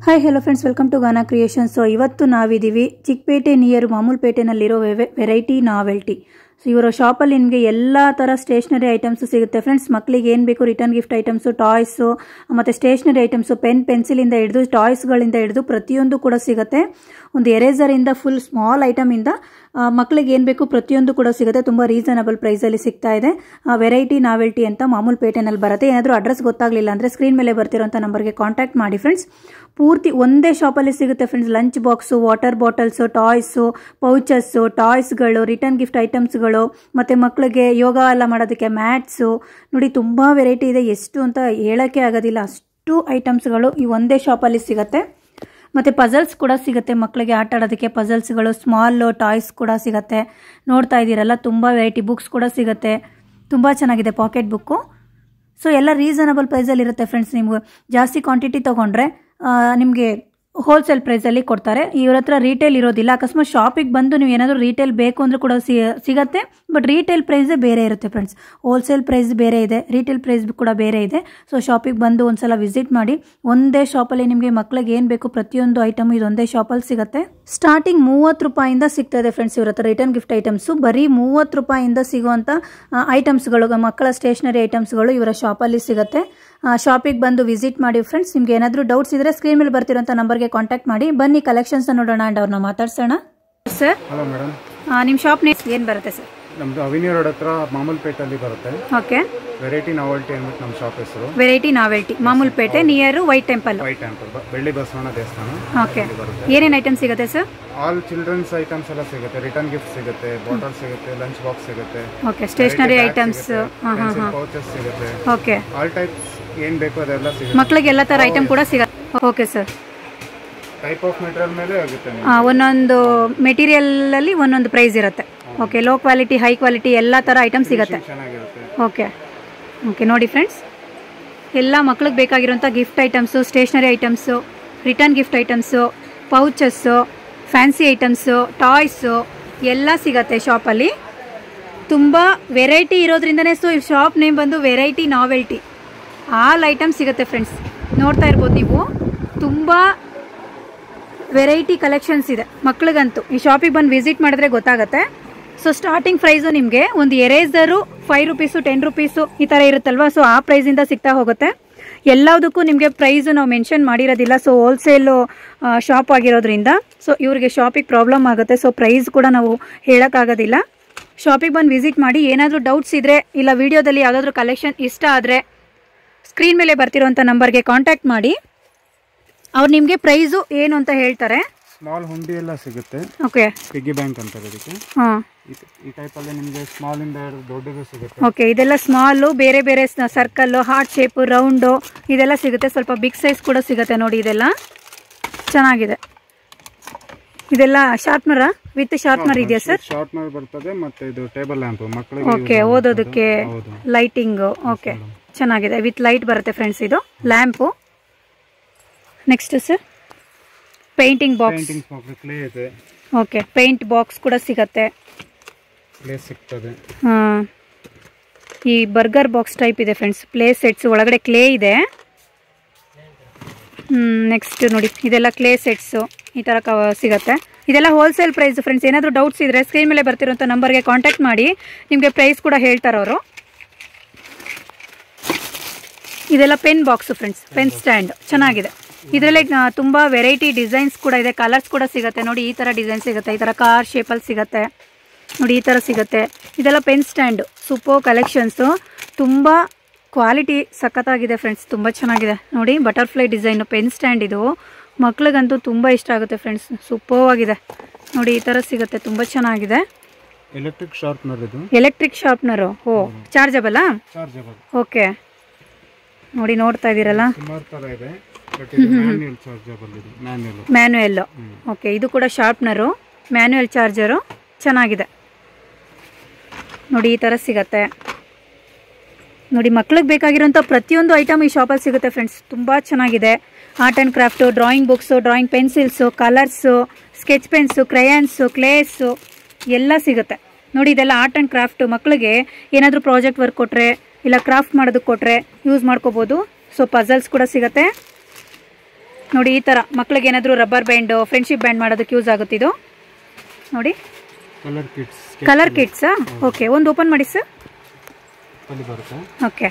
Hi hello friends, welcome to Gaana creations. So ಇವತ್ತು ನಾವಿದ್ದೀವಿ Chickpet near ಮಾಮೂಲ್ಪೇಟೆನಲ್ಲಿರೋ ವೆರೈಟಿ ನಾವೆಲ್ಟಿ. ಸೊ ಇವರ ಶಾಪಲ್ಲಿ ನಿಮಗೆ ಎಲ್ಲ ಥರ ಸ್ಟೇಷನರಿ ಐಟಮ್ಸ್ ಸಿಗುತ್ತೆ ಫ್ರೆಂಡ್ಸ್. ಮಕ್ಕಳಿಗೆ ಏನು ಬೇಕು ರಿಟರ್ನ್ ಗಿಫ್ಟ್ ಐಟಮ್ಸು, ಟಾಯ್ಸು ಮತ್ತು ಸ್ಟೇಷನರಿ ಐಟಮ್ಸು, ಪೆನ್ಸಿಲಿಂದ ಹಿಡಿದು ಟಾಯ್ಸ್ಗಳಿಂದ ಹಿಡಿದು ಪ್ರತಿಯೊಂದು ಕೂಡ ಸಿಗುತ್ತೆ. ಒಂದು ಎರೇಸರಿಂದ ಫುಲ್ ಸ್ಮಾಲ್ ಐಟಮಿಂದ ಮಕ್ಕಳಿಗೆ ಏನು ಬೇಕು ಪ್ರತಿಯೊಂದು ಕೂಡ ಸಿಗುತ್ತೆ. ತುಂಬ ರೀಸನಬಲ್ ಪ್ರೈಸಲ್ಲಿ ಸಿಗ್ತಾ ಇದೆ. ವೆರೈಟಿ ನಾವೆಲ್ಟಿ ಅಂತ ಮಾಮೂಲ್ಪೇಟೆನಲ್ಲಿ ಬರುತ್ತೆ. ಏನಾದರೂ ಅಡ್ರೆಸ್ ಗೊತ್ತಾಗಲಿಲ್ಲ ಅಂದರೆ ಸ್ಕ್ರೀನ್ ಮೇಲೆ ಬರ್ತಿರೋಂಥ ನಂಬರ್ಗೆ ಕಾಂಟ್ಯಾಕ್ಟ್ ಮಾಡಿ ಫ್ರೆಂಡ್ಸ್. ಪೂರ್ತಿ ಒಂದೇ ಶಾಪಲ್ಲಿ ಸಿಗುತ್ತೆ friends. Lunch box, water bottles, toys, pouches, ಟಾಯ್ಸ್ಗಳು, ರಿಟರ್ನ್ ಗಿಫ್ಟ್ ಐಟಮ್ಸ್ಗಳು, ಮತ್ತು ಮಕ್ಕಳಿಗೆ ಯೋಗ ಎಲ್ಲ ಮಾಡೋದಕ್ಕೆ ಮ್ಯಾಟ್ಸು ನೋಡಿ, ತುಂಬ ವೆರೈಟಿ ಇದೆ. ಎಷ್ಟು ಅಂತ ಹೇಳೋಕ್ಕೆ ಆಗೋದಿಲ್ಲ, ಅಷ್ಟು ಐಟಮ್ಸ್ಗಳು ಈ ಒಂದೇ ಶಾಪಲ್ಲಿ ಸಿಗುತ್ತೆ. ಮತ್ತು ಪಜಲ್ಸ್ ಕೂಡ ಸಿಗುತ್ತೆ, ಮಕ್ಕಳಿಗೆ ಆಟ ಆಡೋದಕ್ಕೆ ಪಜಲ್ಸ್ಗಳು, ಸ್ಮಾಲ್ ಟಾಯ್ಸ್ ಕೂಡ ಸಿಗುತ್ತೆ. ನೋಡ್ತಾ ಇದ್ದೀರಲ್ಲ, ತುಂಬ ವೆರೈಟಿ ಬುಕ್ಸ್ ಕೂಡ ಸಿಗುತ್ತೆ. ತುಂಬ ಚೆನ್ನಾಗಿದೆ ಪಾಕೆಟ್ ಬುಕ್ಕು. ಸೊ ಎಲ್ಲ ರೀಸನಬಲ್ ಪ್ರೈಸಲ್ಲಿ ಇರುತ್ತೆ ಫ್ರೆಂಡ್ಸ್. ನಿಮ್ಗೆ ಜಾಸ್ತಿ ಕ್ವಾಂಟಿಟಿ ತೊಗೊಂಡ್ರೆ ನಿಮಗೆ ಹೋಲ್ಸೇಲ್ ಪ್ರೈಸಲ್ಲಿ ಕೊಡ್ತಾರೆ. ಇವ್ರ ಹತ್ರ ರೀಟೇಲ್ ಇರೋದಿಲ್ಲ. ಅಕಸ್ಮಾತ್ ಶಾಪಿಗೆ ಬಂದು ನೀವು ಏನಾದರೂ ರೀಟೇಲ್ ಬೇಕು ಅಂದರೂ ಕೂಡ ಸಿಗುತ್ತೆ. ಬಟ್ ರೀಟೇಲ್ ಪ್ರೈಸೇ ಬೇರೆ ಇರುತ್ತೆ ಫ್ರೆಂಡ್ಸ್. ಹೋಲ್ಸೇಲ್ ಪ್ರೈಸ್ ಬೇರೆ ಇದೆ, ರೀಟೇಲ್ ಪ್ರೈಸ್ ಕೂಡ ಬೇರೆ ಇದೆ. ಸೊ ಶಾಪಿಗೆ ಬಂದು ಒಂದ್ಸಲ ವಿಸಿಟ್ ಮಾಡಿ. ಒಂದೇ ಶಾಪಲ್ಲಿ ನಿಮಗೆ ಮಕ್ಕಳಿಗೆ ಏನು ಬೇಕು ಪ್ರತಿಯೊಂದು ಐಟಮ್ ಇದೊಂದೇ ಶಾಪಲ್ಲಿ ಸಿಗುತ್ತೆ. ಸ್ಟಾರ್ಟಿಂಗ್ 30 ರೂಪಾಯಿಂದ ಸಿಗ್ತದೆ ಫ್ರೆಂಡ್ಸ್ ಇವ್ರ ಹತ್ರ ರಿಟರ್ನ್ ಗಿಫ್ಟ್ ಐಟಮ್ಸು. ಬರೀ 30 ರೂಪಾಯಿಂದ ಸಿಗುವಂಥ ಐಟಮ್ಸ್ಗಳು, ಮಕ್ಕಳ ಸ್ಟೇಷನರಿ ಐಟಮ್ಸ್ಗಳು ಇವರ ಶಾಪಲ್ಲಿ ಸಿಗುತ್ತೆ. ಶಾಪಿಗೆ ಬಂದು ವಿಸಿಟ್ ಮಾಡಿ ಫ್ರೆಂಡ್ಸ್. ನಿಮ್ಗೆ ಏನಾದರೂ ಡೌಟ್ಸ್ ಇದ್ರೆ ಸ್ಕ್ರೀನ್ ಮೇಲೆ ಬರ್ತಿರೋಂಥ ನಂಬರ್ಗೆ ಕಾಂಟ್ಯಾಕ್ಟ್ ಮಾಡಿ. ಬನ್ನಿ ಕಲೆಕ್ಷನ್ಸ್ ನೋಡೋಣ ಅಂಡ್ ಅವ್ರನ್ನ ಮಾತಾಡ್ಸೋಣ. Sir, hello madam. ನಿಮ್ಮ ಶಾಪ್ ನೇಮ್ ಏನು ಬರುತ್ತೆ ಸರ್? ನಮ್ಮದು ಅವಿನ್ಯೂ ರೋಡ್ ಹತ್ರ ಮಾಮೂಲ್ಪೇಟೆಯಲ್ಲಿ ಬರುತ್ತೆ. ಓಕೆ, ವೆರೈಟಿ ನಾವೆಲ್ಟಿ ಅಂದ್ಬಿಟ್ಟು ನಮ್ಮ ಶಾಪ್ ಹೆಸರು. Variety novelty, Mamulpete near white temple. ಬೆಳ್ಳಿ ಬಸವಣ್ಣ ದೇವಸ್ಥಾನ. ಓಕೆ, ಏನೇನು ಐಟಮ್ ಸಿಗುತ್ತೆ ಸರ್? ಆಲ್ ಚಿಲ್ಡ್ರನ್ಸ್ ಐಟಮ್ಸ್ ಎಲ್ಲ ಸಿಗುತ್ತೆ. ರಿಟರ್ನ್ ಗಿಫ್ಟ್ ಸಿಗುತ್ತೆ, ಬಾಟಲ್ ಸಿಗುತ್ತೆ, ಲಂಚ್ ಬಾಕ್ಸ್ ಸಿಗುತ್ತೆ. ಓಕೆ, ಸ್ಟೇಷನರಿ ಐಟಮ್ಸ್, ಪೌಚಸ್ ಸಿಗುತ್ತೆ. ಓಕೆ, ಆಲ್ ಟೈಪ್ಸ್ ಏನು ಬೇಕು ಅದೆಲ್ಲ ಸಿಗುತ್ತೆ. ಮಕ್ಕಳಿಗೆ ಎಲ್ಲ ಥರ ಐಟಮ್ ಕೂಡ ಸಿಗುತ್ತೆ. Okay sir, type of material ಮೇಲೆ ಆಗುತ್ತೆ. ಒಂದೊಂದು ಮೆಟೀರಿಯಲಲ್ಲಿ ಒಂದೊಂದು ಪ್ರೈಸ್ ಇರುತ್ತೆ. Okay, low quality, high quality ಎಲ್ಲ ಥರ ಐಟಮ್ ಸಿಗುತ್ತೆ. ಚೆನ್ನಾಗಿರುತ್ತೆ. ಓಕೆ ಓಕೆ, ನೋಡಿ ಫ್ರೆಂಡ್ಸ್, ಎಲ್ಲ ಮಕ್ಳಿಗೆ ಬೇಕಾಗಿರೋಂಥ gift items, stationery items, return gift items, pouches, fancy items, toys ಎಲ್ಲ ಸಿಗುತ್ತೆ ಶಾಪಲ್ಲಿ. ತುಂಬ ವೆರೈಟಿ ಇರೋದ್ರಿಂದನೇ ಸೊ ಈ ಶಾಪ್ ನೇಮ್ ಬಂದು ವೆರೈಟಿ ನಾವೆಲ್ಟಿ. ಆಲ್ ಐಟಮ್ ಸಿಗುತ್ತೆ ಫ್ರೆಂಡ್ಸ್. ನೋಡ್ತಾ ಇರ್ಬೋದು ನೀವು, ತುಂಬ ವೆರೈಟಿ ಕಲೆಕ್ಷನ್ಸ್ ಇದೆ. ಮಕ್ಳಿಗಂತೂ ಈ ಶಾಪಿಗೆ ಬಂದು ವಿಸಿಟ್ ಮಾಡಿದ್ರೆ ಗೊತ್ತಾಗುತ್ತೆ. ಸೊ ಸ್ಟಾರ್ಟಿಂಗ್ ಪ್ರೈಸು ನಿಮಗೆ ಒಂದು ಎರೇಸರು 5 ರೂಪೀಸು, 10 ರೂಪೀಸು ಈ ಥರ ಇರುತ್ತಲ್ವ. ಸೊ ಆ ಪ್ರೈಸಿಂದ ಸಿಗ್ತಾ ಹೋಗುತ್ತೆ. ಎಲ್ಲದಕ್ಕೂ ನಿಮಗೆ ಪ್ರೈಸು ನಾವು ಮೆನ್ಷನ್ ಮಾಡಿರೋದಿಲ್ಲ. ಸೊ ಹೋಲ್ಸೇಲು ಶಾಪ್ ಆಗಿರೋದ್ರಿಂದ ಸೊ ಇವ್ರಿಗೆ ಶಾಪಿಗೆ ಪ್ರಾಬ್ಲಮ್ ಆಗುತ್ತೆ. ಸೊ ಪ್ರೈಸ್ ಕೂಡ ನಾವು ಹೇಳೋಕ್ಕಾಗೋದಿಲ್ಲ. ಶಾಪಿಗೆ ಬಂದು ವಿಸಿಟ್ ಮಾಡಿ. ಏನಾದರೂ ಡೌಟ್ಸ್ ಇದ್ದರೆ ಇಲ್ಲ ವಿಡಿಯೋದಲ್ಲಿ ಯಾವುದಾದ್ರೂ ಕಲೆಕ್ಷನ್ ಇಷ್ಟ ಆದರೆ ಸ್ಕ್ರೀನ್ ಮೇಲೆ ಬರ್ತಿರೋಂಥ ನಂಬರ್ಗೆ ಕಾಂಟ್ಯಾಕ್ಟ್ ಮಾಡಿ. ಅವ್ರು ನಿಮಗೆ ಪ್ರೈಸು ಏನು ಅಂತ ಹೇಳ್ತಾರೆ. ಸ್ಮಾಲ್ ಹುಂಡಿ ಎಲ್ಲ ಸಿಗುತ್ತೆ. ಓಕೆ, ಪಿಗ್ಗಿ ಬ್ಯಾಂಕ್ ಅಂತಾರೆ ಇದಕ್ಕೆ. ಹಾಂ, ಈ ಟೈಪಲ್ಲಿ ನಿಮಗೆ ಸ್ಮಾಲಿಂದ ದೊಡ್ಡದು ಸಿಗುತ್ತೆ. ಓಕೆ, ಇದೆಲ್ಲ ಸ್ಮಾಲು, ಬೇರೆ ಬೇರೆ ಸರ್ಕಲ್ಲು, ಹಾರ್ಟ್ ಶೇಪು, ರೌಂಡು ಇದೆಲ್ಲ ಸಿಗುತ್ತೆ. ಸ್ವಲ್ಪ ಬಿಗ್ ಸೈಜ್ ಕೂಡ ಸಿಗುತ್ತೆ ನೋಡಿ. ಇದೆಲ್ಲ ಚೆನ್ನಾಗಿದೆ. ಇದೆಲ್ಲ ಶಾರ್ಪ್ನರಾ ವಿತ್ ಶಾರ್ಪ್ನರ್ ಇದೆಯಾ ಸರ್? ಶಾರ್ಪ್ನರ್ ಬರ್ತದೆ ಮತ್ತೆ ಇದು ಟೇಬಲ್ ಲ್ಯಾಂಪ್ ಮಕ್ಕಳಿಗೆ. ಓಕೆ, ಓದೋದಕ್ಕೆ ಲೈಟಿಂಗು. ಓಕೆ, ಚೆನ್ನಾಗಿದೆ. ವಿತ್ ಲೈಟ್ ಬರುತ್ತೆ ಫ್ರೆಂಡ್ಸ್ ಇದು lamp. Next sir, painting box. Clay ಇದೆ. ಓಕೆ, ಪೇಂಟ್ ಬಾಕ್ಸ್ ಕೂಡ ಸಿಗುತ್ತೆ. ಕ್ಲೇ ಸಿಗ್ತದೆ. ಹಾಂ, ಈ ಬರ್ಗರ್ ಬಾಕ್ಸ್ ಟೈಪ್ ಇದೆ ಫ್ರೆಂಡ್ಸ್. ಪ್ಲೇ ಸೆಟ್ಸ್ ಒಳಗಡೆ ಕ್ಲೇ ಇದೆ. ನೆಕ್ಸ್ಟ್ ನೋಡಿ, ಇದೆಲ್ಲ ಕ್ಲೇ ಸೆಟ್ಸು ಈ ಥರ ಸಿಗುತ್ತೆ. ಇದೆಲ್ಲ ಹೋಲ್ಸೇಲ್ ಪ್ರೈಸ್ ಫ್ರೆಂಡ್ಸ್. ಏನಾದರೂ ಡೌಟ್ಸ್ ಇದ್ದರೆ ಸ್ಕ್ರೀನ್ ಮೇಲೆ ಬರ್ತಿರೋಂಥ ನಂಬರ್ಗೆ ಕಾಂಟ್ಯಾಕ್ಟ್ ಮಾಡಿ. ನಿಮಗೆ ಪ್ರೈಸ್ ಕೂಡ ಹೇಳ್ತಾರೆ ಅವರು. ಇದೆಲ್ಲ pen box friends, pen stand ಚೆನ್ನಾಗಿದೆ. ಇದರಲ್ಲಿ ತುಂಬ ವೆರೈಟಿ ಡಿಸೈನ್ಸ್ ಕೂಡ ಇದೆ, ಕಲರ್ಸ್ ಕೂಡ ಸಿಗುತ್ತೆ. ನೋಡಿ, ಈ ಥರ ಡಿಸೈನ್ ಸಿಗುತ್ತೆ, ಈ ಥರ ಕಾರ್ ಶೇಪಲ್ಲಿ ಸಿಗುತ್ತೆ ನೋಡಿ, ಈ ಥರ ಸಿಗುತ್ತೆ. ಇದೆಲ್ಲ ಪೆನ್ ಸ್ಟ್ಯಾಂಡು, ಸೂಪರ್ ಕಲೆಕ್ಷನ್ಸು. ತುಂಬ ಕ್ವಾಲಿಟಿ ಸಖತ್ತಾಗಿದೆ ಫ್ರೆಂಡ್ಸ್, ತುಂಬ ಚೆನ್ನಾಗಿದೆ ನೋಡಿ. ಬಟರ್ಫ್ಲೈ ಡಿಸೈನು ಪೆನ್ ಸ್ಟ್ಯಾಂಡ್ ಇದು. ಮಕ್ಳಿಗಂತೂ ತುಂಬ ಇಷ್ಟ ಆಗುತ್ತೆ ಫ್ರೆಂಡ್ಸ್, ಸೂಪರ್ ಆಗಿದೆ ನೋಡಿ. ಈ ಥರ ಸಿಗುತ್ತೆ, ತುಂಬ ಚೆನ್ನಾಗಿದೆ. ಎಲೆಕ್ಟ್ರಿಕ್ ಶಾರ್ಪ್ನರ್ ಇದು. Electric sharpener. ಓ, ಚಾರ್ಜಬಲ್ಲಾ? ಚಾರ್ಜಬಲ್. ಓಕೆ, ನೋಡಿ ನೋಡ್ತಾ ಇದ್ದೀರಲ್ಲ, ಮ್ಯಾನ್ಯುಯಲ್. ಓಕೆ, ಇದು ಕೂಡ ಶಾರ್ಪ್ನರು, ಮ್ಯಾನ್ಯುಯಲ್ ಚಾರ್ಜರು ಚೆನ್ನಾಗಿದೆ ನೋಡಿ. ಈ ಥರ ಸಿಗತ್ತೆ ನೋಡಿ. ಮಕ್ಳಿಗೆ ಬೇಕಾಗಿರೋಂಥ ಪ್ರತಿಯೊಂದು ಐಟಮ್ ಈ ಶಾಪಲ್ಲಿ ಸಿಗುತ್ತೆ ಫ್ರೆಂಡ್ಸ್. ತುಂಬ ಚೆನ್ನಾಗಿದೆ. Art and craft, drawing books, drawing pencils, colours, sketch pens, crayons, clays ಎಲ್ಲ ಸಿಗುತ್ತೆ ನೋಡಿ. ಇದೆಲ್ಲ ಆರ್ಟ್ ಆ್ಯಂಡ್ ಕ್ರಾಫ್ಟು. ಮಕ್ಕಳಿಗೆ ಏನಾದರೂ ಪ್ರಾಜೆಕ್ಟ್ ವರ್ಕ್ ಕೊಟ್ಟರೆ ಇಲ್ಲ ಕ್ರಾಫ್ಟ್ ಮಾಡೋದಕ್ಕೆ ಕೊಟ್ಟರೆ ಯೂಸ್ ಮಾಡ್ಕೋಬೋದು. ಸೊ ಪಜಲ್ಸ್ ಕೂಡ ಸಿಗುತ್ತೆ. ನೋಡಿ ಈ ಥರ ಮಕ್ಳಿಗೆ ಏನಾದರೂ ರಬ್ಬರ್ ಬ್ಯಾಂಡು ಫ್ರೆಂಡ್ಶಿಪ್ ಬ್ಯಾಂಡ್ ಮಾಡೋದಕ್ಕೆ ಯೂಸ್ ಆಗುತ್ತೆ ಇದು ನೋಡಿ. ಕಲರ್ ಕಿಟ್ಸಾ? ಓಕೆ, ಒಂದು ಓಪನ್ ಮಾಡಿ ಸರ್. ಓಕೆ,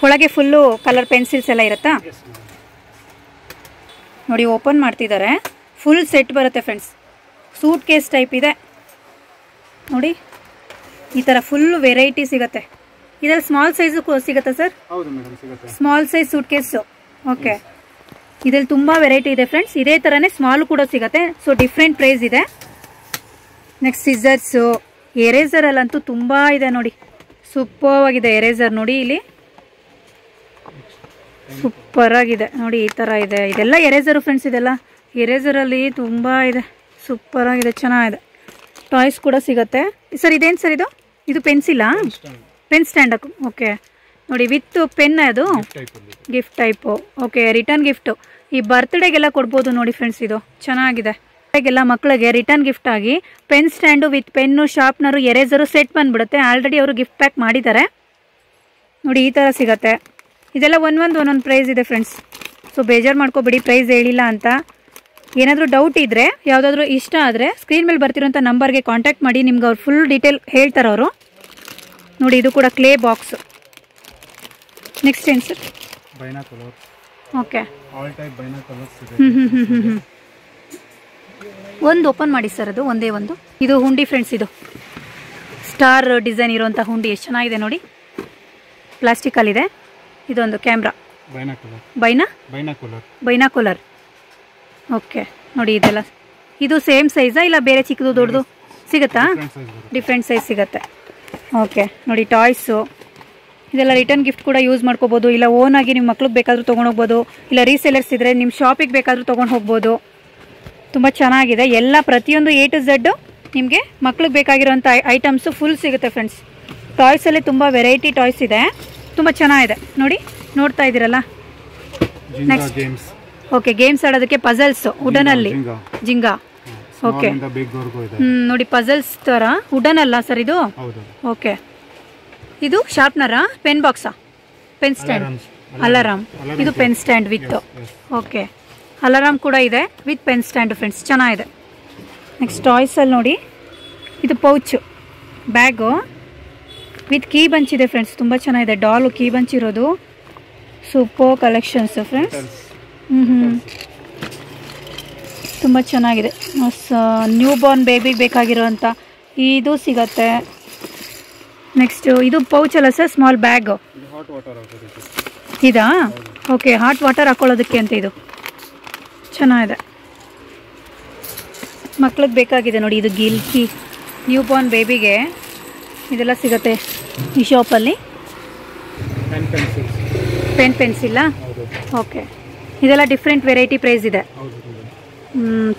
ಒಳಗೆ ಫುಲ್ಲು ಕಲರ್ ಪೆನ್ಸಿಲ್ಸ್ ಎಲ್ಲ ಇರುತ್ತಾ? ನೋಡಿ ಓಪನ್ ಮಾಡ್ತಿದ್ದಾರೆ. ಫುಲ್ ಸೆಟ್ ಬರುತ್ತೆ ಫ್ರೆಂಡ್ಸ್, ಸೂಟ್ ಕೇಸ್ ಟೈಪ್ ಇದೆ ನೋಡಿ. ಈ ಥರ ಫುಲ್ ವೆರೈಟಿ ಸಿಗುತ್ತೆ. ಇದರಲ್ಲಿ ಸ್ಮಾಲ್ ಸೈಜು ಸಿಗುತ್ತಾ sir? Small size suitcase. Okay, ಇದರಲ್ಲಿ ತುಂಬ ವೆರೈಟಿ ಇದೆ ಫ್ರೆಂಡ್ಸ್. ಇದೇ ಥರನೇ ಸ್ಮಾಲ್ ಕೂಡ ಸಿಗುತ್ತೆ. ಸೊ ಡಿಫ್ರೆಂಟ್ ಪ್ರೈಸ್ ಇದೆ. ನೆಕ್ಸ್ಟ್ ಸಿಸರ್ಸು, ಎರೇಸರಲ್ಲಂತೂ ತುಂಬ ಇದೆ ನೋಡಿ. ಸೂಪರ್ ಆಗಿದೆ ಎರೇಸರ್ ನೋಡಿ. ಇಲ್ಲಿ ಸೂಪರ್ ಆಗಿದೆ ನೋಡಿ. ಈ ಥರ ಇದೆ. ಇದೆಲ್ಲ ಎರೇಸರು ಫ್ರೆಂಡ್ಸ್. ಇದೆಲ್ಲ ಎರೇಸರಲ್ಲಿ ತುಂಬ ಇದೆ. ಸೂಪರ್ ಆಗಿದೆ, ಚೆನ್ನಾಗಿದೆ. ಟಾಯ್ಸ್ ಕೂಡ ಸಿಗುತ್ತೆ ಸರ್. ಇದೇನು ಸರ್ ಇದು? ಇದು ಪೆನ್ಸಿಲ್ಲಾ? Pen stand. ಓಕೆ ನೋಡಿ, ವಿತ್ ಪೆನ್. ಅದು gift type. Okay, return gift. ಈ ಬರ್ತ್ಡೇಗೆಲ್ಲ ಕೊಡ್ಬೋದು ನೋಡಿ ಫ್ರೆಂಡ್ಸ್. ಇದು ಚೆನ್ನಾಗಿದೆ. ಎಲ್ಲ ಮಕ್ಕಳಿಗೆ ರಿಟರ್ನ್ ಗಿಫ್ಟ್ ಆಗಿ pen stand with pen, sharpener, eraser set ಬಂದ್ಬಿಡುತ್ತೆ. ಆಲ್ರೆಡಿ ಅವರು ಗಿಫ್ಟ್ ಪ್ಯಾಕ್ ಮಾಡಿದ್ದಾರೆ ನೋಡಿ. ಈ ಥರ ಸಿಗುತ್ತೆ. ಇದೆಲ್ಲ ಒಂದೊಂದು ಪ್ರೈಸ್ ಇದೆ ಫ್ರೆಂಡ್ಸ್. ಸೊ ಬೇಜಾರು ಮಾಡ್ಕೊಬೇಡಿ ಪ್ರೈಸ್ ಹೇಳಿಲ್ಲ ಅಂತ. ಏನಾದರೂ ಡೌಟ್ ಇದ್ದರೆ, ಯಾವುದಾದ್ರೂ ಇಷ್ಟ ಆದರೆ ಸ್ಕ್ರೀನ್ ಮೇಲೆ ಬರ್ತಿರೋಂಥ ನಂಬರ್ಗೆ ಕಾಂಟ್ಯಾಕ್ಟ್ ಮಾಡಿ. ನಿಮ್ಗೆ ಅವ್ರು ಫುಲ್ ಡೀಟೇಲ್ ಹೇಳ್ತಾರೆ ಅವರು ನೋಡಿ. ಇದು ಕೂಡ ಕ್ಲೇ ಬಾಕ್ಸು. ನೆಕ್ಸ್ಟ್ ಏನು ಸರ್? ಓಕೆ, ಒಂದು ಓಪನ್ ಮಾಡಿ ಸರ್. ಅದು ಒಂದೇ ಒಂದು. ಇದು ಹುಂಡಿ ಫ್ರೆಂಡ್ಸ್. ಇದು ಸ್ಟಾರ್ ಡಿಸೈನ್ ಇರುವಂಥ ಹುಂಡಿ. ಎಷ್ಟು ಚೆನ್ನಾಗಿದೆ ನೋಡಿ. ಪ್ಲಾಸ್ಟಿಕಲ್ಲಿದೆ. ಇದೊಂದು ಕ್ಯಾಮ್ರಾ, ಬೈನಾಕುಲರ್. ಓಕೆ ನೋಡಿ. ಇದೆಲ್ಲ ಇದು ಸೇಮ್ ಸೈಜಾ ಇಲ್ಲ ಬೇರೆ ಚಿಕ್ಕದು ದೊಡ್ಡದು ಸಿಗುತ್ತಾ? ಡಿಫ್ರೆಂಟ್ ಸೈಜ್ ಸಿಗುತ್ತೆ. ಓಕೆ ನೋಡಿ. ಟಾಯ್ಸು ಇದೆಲ್ಲ ರಿಟರ್ನ್ ಗಿಫ್ಟ್ ಕೂಡ ಯೂಸ್ ಮಾಡ್ಕೋಬೋದು. ಇಲ್ಲ ಓನಾಗಿ ನಿಮ್ಮ ಮಕ್ಳಿಗೆ ಬೇಕಾದರೂ ತೊಗೊಂಡೋಗ್ಬೋದು. ಇಲ್ಲ ರೀಸೇಲರ್ಸ್ ಇದ್ದರೆ ನಿಮ್ಮ ಶಾಪಿಗೆ ಬೇಕಾದರೂ ತೊಗೊಂಡು ಹೋಗ್ಬೋದು. ತುಂಬ ಚೆನ್ನಾಗಿದೆ. ಎಲ್ಲ ಪ್ರತಿಯೊಂದು A to Z ನಿಮಗೆ ಮಕ್ಳಿಗೆ ಬೇಕಾಗಿರೋಂಥ ಐಟಮ್ಸು ಫುಲ್ ಸಿಗುತ್ತೆ ಫ್ರೆಂಡ್ಸ್. ಟಾಯ್ಸಲ್ಲೇ ತುಂಬ ವೆರೈಟಿ ಟಾಯ್ಸ್ ಇದೆ. ತುಂಬ ಚೆನ್ನಾಗಿದೆ ನೋಡಿ. ನೋಡ್ತಾ ಇದ್ದೀರಲ್ಲ. ನೆಕ್ಸ್ಟ್ ಓಕೆ, ಗೇಮ್ಸ್ ಆಡೋದಕ್ಕೆ ಪಜಲ್ಸ್ ವುಡನಲ್ಲಿ. ಜಿಂಗಾ. ಓಕೆ ನೋಡಿ. ಪಜಲ್ಸ್ ಥರ ವುಡನ್ ಅಲ್ಲ ಸರ್ ಇದು? ಓಕೆ. ಇದು ಶಾರ್ಪ್ನರಾ? ಪೆನ್ ಬಾಕ್ಸಾ? Pen stand. ಅಲಾರಾಮ್. ಇದು pen stand with. Okay, alarm ಕೂಡ ಇದೆ ವಿತ್ ಪೆನ್ ಸ್ಟ್ಯಾಂಡ್ ಫ್ರೆಂಡ್ಸ್. ಚೆನ್ನಾಗಿದೆ. ನೆಕ್ಸ್ಟ್ ಟಾಯ್ಸಲ್ಲಿ ನೋಡಿ. ಇದು pouch, bag with key bunch ಇದೆ ಫ್ರೆಂಡ್ಸ್. ತುಂಬ ಚೆನ್ನಾಗಿದೆ. ಡಾಲು ಕೀ ಬಂಚ್ ಇರೋದು. Super collections friends. ತುಂಬ ಚೆನ್ನಾಗಿದೆ. ನ್ಯೂ ಬಾರ್ನ್ ಬೇಬಿಗೆ ಬೇಕಾಗಿರೋಂಥ ಇದು ಸಿಗತ್ತೆ. ನೆಕ್ಸ್ಟ್ ಇದು ಪೌಚ್ ಅಲ್ಲ ಸರ್? ಸ್ಮಾಲ್ ಬ್ಯಾಗು ಇದಾ? ಓಕೆ, ಹಾಟ್ ವಾಟರ್ ಹಾಕೊಳ್ಳೋದಕ್ಕೆ ಅಂತ. ಇದು ಚೆನ್ನಾಗಿದೆ. ಮಕ್ಳಿಗೆ ಬೇಕಾಗಿದೆ ನೋಡಿ. ಇದು ಗಿಲ್ಕಿ ನ್ಯೂ ಬಾರ್ನ್ ಬೇಬಿಗೆ ಇದೆಲ್ಲ ಸಿಗುತ್ತೆ ಈ ಶಾಪಲ್ಲಿ. ಪೆನ್ ಪೆನ್ಸಿಲ್ಲ? ಓಕೆ. ಇದೆಲ್ಲ ಡಿಫ್ರೆಂಟ್ ವೆರೈಟಿ ಪ್ರೈಸ್ ಇದೆ.